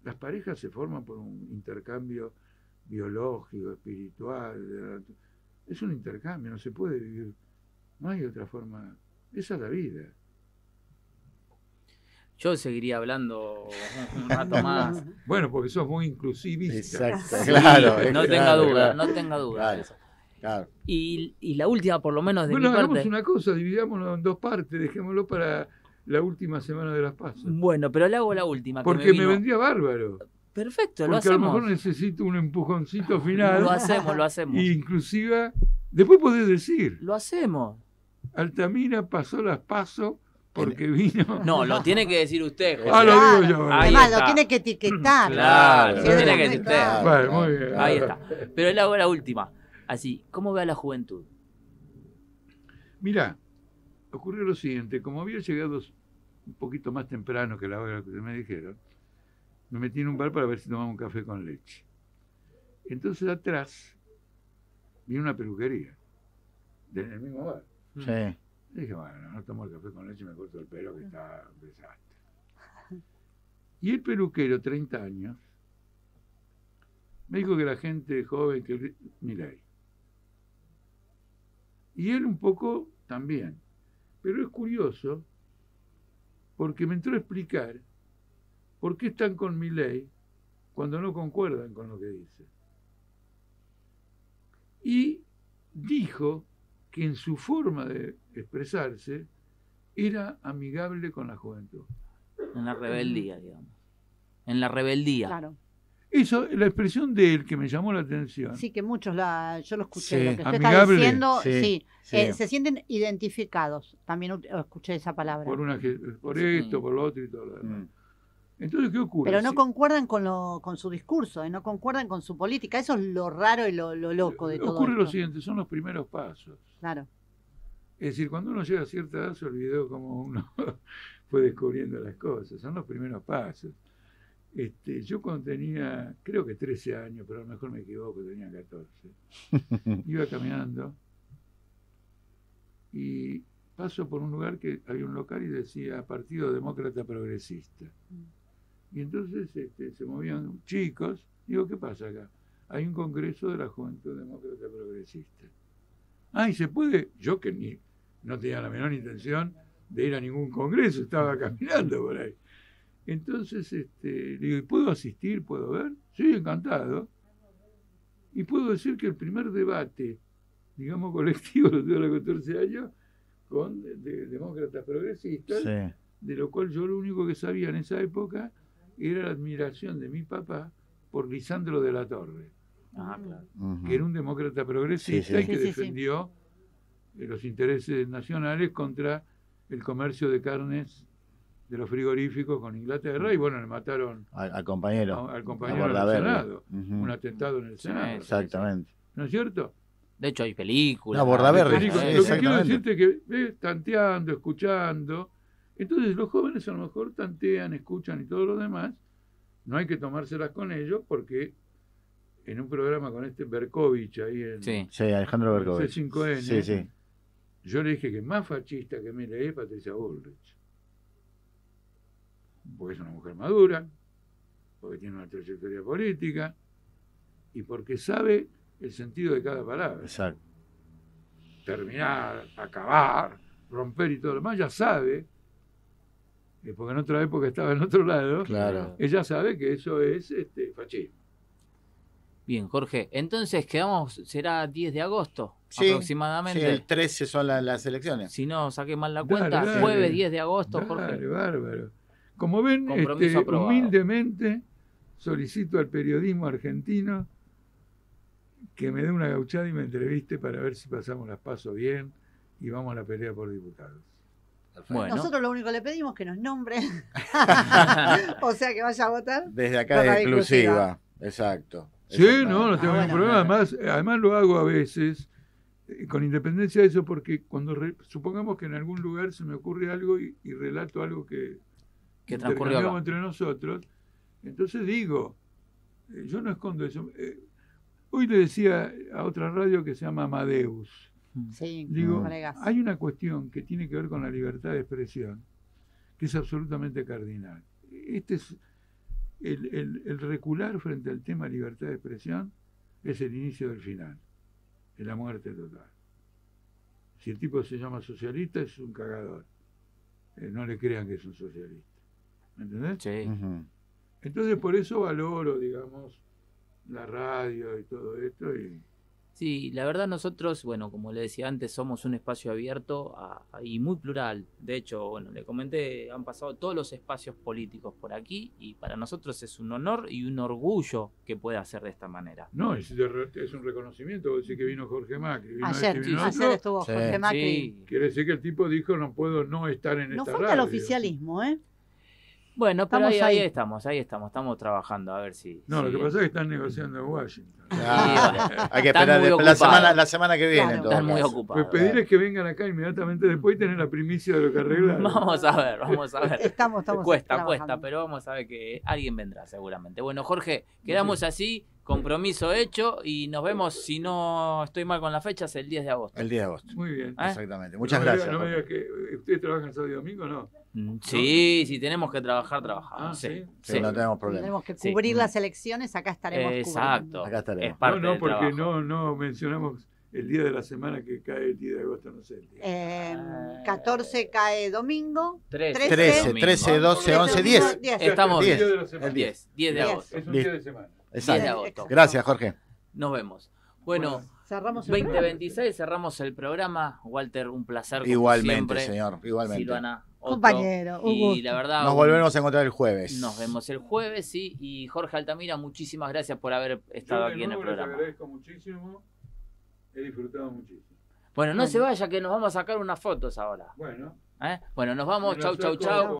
Speaker 3: Las parejas se forman por un intercambio biológico, espiritual. Es un intercambio, no se puede vivir. No hay otra forma. Esa es la vida.
Speaker 1: Yo seguiría hablando un rato más.
Speaker 3: Bueno, porque sos muy inclusivista.
Speaker 2: Exacto, claro.
Speaker 1: No tenga
Speaker 2: claro,
Speaker 1: duda,
Speaker 2: claro.
Speaker 1: no tenga duda.
Speaker 2: Claro.
Speaker 1: de eso.
Speaker 2: Claro.
Speaker 1: Y la última, por lo menos de
Speaker 3: Bueno,
Speaker 1: mi
Speaker 3: hagamos
Speaker 1: parte.
Speaker 3: una cosa, dividámoslo en dos partes, dejémoslo para la última semana de las PASO.
Speaker 1: Bueno, pero le hago la última. que
Speaker 3: Porque
Speaker 1: me
Speaker 3: me
Speaker 1: vino-
Speaker 3: vendría bárbaro.
Speaker 1: Perfecto, lo
Speaker 3: Porque a lo mejor
Speaker 1: hacemos.
Speaker 3: necesito un empujoncito final.
Speaker 1: Lo hacemos.
Speaker 3: Y inclusive, después podés decir,
Speaker 1: Lo hacemos.
Speaker 3: Altamira pasó las PASO porque vino.
Speaker 1: No, lo tiene que decir usted, José.
Speaker 3: Ah, lo digo yo.
Speaker 1: Ahí
Speaker 4: Además,
Speaker 1: está.
Speaker 4: lo tiene que etiquetar.
Speaker 1: Claro,
Speaker 2: lo
Speaker 4: Sí,
Speaker 1: tiene que
Speaker 4: sí,
Speaker 1: decir
Speaker 4: claro.
Speaker 1: usted.
Speaker 3: Bueno, muy bien.
Speaker 1: Ahí está. Pero le hago la última. Así, ¿cómo ve a la juventud?
Speaker 3: Mirá, ocurrió lo siguiente, como había llegado un poquito más temprano que la hora que me dijeron, me metí en un bar para ver si tomaba un café con leche. Entonces atrás vi una peluquería, en el mismo bar.
Speaker 2: Sí.
Speaker 3: Dije, bueno, no tomo el café con leche, me corto el pelo que está un desastre. Y el peluquero, 30 años, me dijo que la gente joven, que Milei. Y él un poco también. Pero es curioso, porque me entró a explicar por qué están con Milei cuando no concuerdan con lo que dice. Y dijo que en su forma de expresarse era amigable con la juventud.
Speaker 1: En la rebeldía, digamos. En la rebeldía.
Speaker 4: Claro.
Speaker 3: Eso, la expresión de él que me llamó la atención.
Speaker 4: Sí, que muchos yo lo escuché.
Speaker 2: Sí.
Speaker 4: Lo que usted
Speaker 3: Amigable.
Speaker 4: está diciendo,
Speaker 2: Sí,
Speaker 4: sí.
Speaker 2: sí.
Speaker 4: Se sienten identificados. También escuché esa palabra.
Speaker 3: Por
Speaker 1: Sí.
Speaker 3: esto, por lo otro y todo lo demás.
Speaker 2: Mm.
Speaker 3: Entonces, ¿qué ocurre?
Speaker 4: Pero no
Speaker 3: Si-
Speaker 4: concuerdan con su discurso, no concuerdan con su política. Eso es lo raro y lo loco de todo
Speaker 3: ocurre lo
Speaker 4: esto.
Speaker 3: siguiente, son los primeros pasos.
Speaker 4: Claro.
Speaker 3: Es decir, cuando uno llega a cierta edad se olvidó cómo uno fue descubriendo las cosas. Son los primeros pasos. Yo cuando tenía, creo que 13 años, pero a lo mejor me equivoco, tenía 14, iba caminando y paso por un lugar que había un local y decía Partido Demócrata Progresista. Y entonces se movían chicos. Digo, ¿qué pasa acá? Hay un congreso de la Juventud Demócrata Progresista. Ah, ¿y se puede? Yo que no tenía la menor intención de ir a ningún congreso, estaba caminando por ahí. Entonces, le digo, ¿y puedo asistir? ¿Puedo ver? Sí, encantado. Y puedo decir que el primer debate, digamos, colectivo, lo tuve a los 14 años, con demócratas progresistas,
Speaker 2: Sí.
Speaker 3: de lo cual yo lo único que sabía en esa época era la admiración de mi papá por Lisandro de la Torre,
Speaker 1: Ah, claro.
Speaker 2: Ujú.
Speaker 3: que era un demócrata progresista
Speaker 2: Sí, sí.
Speaker 3: y que
Speaker 4: Sí, sí, sí.
Speaker 3: defendió los intereses nacionales contra el comercio de carnes de los frigoríficos con Inglaterra, y bueno, le mataron
Speaker 2: Al compañero.
Speaker 3: al
Speaker 2: a
Speaker 3: compañero del
Speaker 2: Bordaverde.
Speaker 3: Senado,
Speaker 2: Ujú.
Speaker 3: un atentado en el
Speaker 1: Sí,
Speaker 3: Senado,
Speaker 2: Exactamente.
Speaker 3: ¿no es cierto?
Speaker 1: De hecho, hay películas.
Speaker 2: No, Bordaverde,
Speaker 3: Federico,
Speaker 2: sí,
Speaker 3: lo que quiero
Speaker 2: exactamente.
Speaker 3: decirte es que ves tanteando, escuchando. Entonces los jóvenes a lo mejor tantean, escuchan y todo lo demás. No hay que tomárselas con ellos porque en un programa con Berkovich ahí en
Speaker 1: Sí.
Speaker 2: Sí, Alejandro Berkovich.
Speaker 3: C5N,
Speaker 2: Sí, sí.
Speaker 3: yo le dije que más fascista que Milei es Patricia Bullrich. Porque es una mujer madura, porque tiene una trayectoria política y porque sabe el sentido de cada palabra.
Speaker 2: Exacto.
Speaker 3: Terminar, acabar, romper y todo lo demás, ya sabe, porque en otra época estaba en otro lado,
Speaker 2: Claro.
Speaker 3: ella sabe que eso es fascismo.
Speaker 1: Bien, Jorge. Entonces, quedamos, será 10 de agosto
Speaker 2: Sí,
Speaker 1: aproximadamente.
Speaker 2: Sí, el 13 son las elecciones.
Speaker 1: Si no saqué mal la
Speaker 3: Dale,
Speaker 1: cuenta,
Speaker 3: dale.
Speaker 1: jueves 10 de agosto,
Speaker 3: Dale,
Speaker 1: Jorge.
Speaker 3: bárbaro. Como ven,
Speaker 1: Compromiso aprobado.
Speaker 3: humildemente solicito al periodismo argentino que me dé una gauchada y me entreviste para ver si pasamos las PASO bien y vamos a la pelea por diputados.
Speaker 1: Bueno,
Speaker 4: Nosotros lo único que le pedimos es que nos nombre. O sea, que vaya a votar.
Speaker 2: Desde acá
Speaker 4: Por
Speaker 2: de
Speaker 4: la
Speaker 2: exclusiva. Exacto.
Speaker 3: Sí,
Speaker 2: Eso,
Speaker 3: no tengo ningún
Speaker 4: bueno.
Speaker 3: problema. Además lo hago a veces, con independencia de eso, porque cuando supongamos que en algún lugar se me ocurre algo y relato algo que
Speaker 1: transcurrió acá.
Speaker 3: intercambiamos entre nosotros, entonces digo, yo no escondo eso. Hoy le decía a otra radio que se llama Amadeus,
Speaker 4: Sí,
Speaker 3: digo,
Speaker 4: colegas.
Speaker 3: hay una cuestión que tiene que ver con la libertad de expresión, que es absolutamente cardinal. Este es el recular frente al tema libertad de expresión, es el inicio del final, es la muerte total. Si el tipo se llama socialista, es un cagador. No le crean que es un socialista. ¿Me entendés?
Speaker 1: Sí.
Speaker 2: Ujú.
Speaker 3: Entonces, por eso valoro, digamos, la radio y todo esto.
Speaker 1: Sí, la verdad nosotros, bueno, como le decía antes, somos un espacio abierto y muy plural. De hecho, bueno, le comenté, han pasado todos los espacios políticos por aquí y para nosotros es un honor y un orgullo que pueda hacer de esta manera.
Speaker 3: No, es un reconocimiento. Vos decís que vino Jorge Macri, vino
Speaker 4: Ayer,
Speaker 3: este, vino
Speaker 4: ayer
Speaker 3: otro.
Speaker 4: estuvo
Speaker 2: Sí.
Speaker 4: Jorge Macri.
Speaker 1: Sí.
Speaker 3: Quiere decir que el tipo dijo, no puedo no estar en
Speaker 4: Nos
Speaker 3: esta
Speaker 4: falta el
Speaker 3: radio.
Speaker 4: oficialismo, ¿eh?
Speaker 1: Bueno, pero
Speaker 4: Estamos
Speaker 1: ahí
Speaker 4: ahí.
Speaker 1: estamos trabajando a ver si...
Speaker 3: No,
Speaker 1: si-
Speaker 3: lo que pasa es que están negociando en Washington.
Speaker 2: Hay que
Speaker 1: Están
Speaker 2: esperar
Speaker 1: muy
Speaker 2: después la
Speaker 1: ocupados.
Speaker 2: semana que viene.
Speaker 4: Claro.
Speaker 2: en todo
Speaker 1: Están muy
Speaker 2: caso.
Speaker 1: ocupados.
Speaker 3: Pues pedirles que vengan acá inmediatamente después y tener la primicia de lo que arreglaron.
Speaker 1: Vamos a ver.
Speaker 4: Estamos
Speaker 1: Cuesta,
Speaker 4: trabajando.
Speaker 1: pero vamos a ver que alguien vendrá seguramente. Bueno, Jorge, quedamos así, compromiso hecho y nos vemos, si no estoy mal con las fechas, el 10 de agosto.
Speaker 2: El 10 de agosto.
Speaker 3: Muy bien.
Speaker 1: ¿Eh?
Speaker 2: Exactamente. Muchas
Speaker 3: No
Speaker 2: gracias.
Speaker 3: No me
Speaker 2: Jorge.
Speaker 3: digas que ustedes trabajan sábado y domingo, ¿no?
Speaker 1: Sí, si tenemos que trabajar, trabajamos.
Speaker 3: Ah,
Speaker 1: sí.
Speaker 2: Sí, no tenemos problema.
Speaker 4: Tenemos que
Speaker 1: Sí.
Speaker 4: cubrir las elecciones, acá estaremos
Speaker 1: Exacto.
Speaker 4: cubriendo.
Speaker 2: Acá estaremos.
Speaker 1: Es parte
Speaker 3: No,
Speaker 1: del
Speaker 3: porque
Speaker 1: trabajo.
Speaker 3: no mencionamos el día de la semana que cae el 10 de agosto, no sé. El día.
Speaker 4: 14 cae domingo.
Speaker 2: 13, 13, 12, 11, 10.
Speaker 1: Estamos
Speaker 3: El día de
Speaker 1: bien.
Speaker 3: la semana.
Speaker 2: El
Speaker 1: 10 de
Speaker 4: 10.
Speaker 1: agosto.
Speaker 3: Es un
Speaker 2: Listo.
Speaker 3: día de semana.
Speaker 1: 10 de
Speaker 2: Exacto.
Speaker 1: agosto.
Speaker 2: Gracias, Jorge.
Speaker 1: Nos vemos. Bueno,
Speaker 4: Cerramos el
Speaker 1: 2026 cerramos el programa. Walter, un placer. Como
Speaker 2: Igualmente,
Speaker 1: siempre.
Speaker 2: señor. Igualmente.
Speaker 1: Silvana, otro.
Speaker 4: Compañero, un
Speaker 1: Y
Speaker 4: gusto.
Speaker 1: la verdad.
Speaker 2: Nos volvemos a encontrar el jueves.
Speaker 1: Nos vemos el jueves, sí. Y Jorge Altamira, muchísimas gracias por haber estado
Speaker 3: Yo de
Speaker 1: aquí en el
Speaker 3: nuevo les
Speaker 1: programa.
Speaker 3: agradezco muchísimo. He disfrutado muchísimo.
Speaker 1: Bueno, no se vaya que nos vamos a sacar unas fotos ahora.
Speaker 3: Bueno.
Speaker 1: Bueno, nos vamos.
Speaker 3: Me la
Speaker 1: Chau, chau,
Speaker 3: saco
Speaker 1: chau.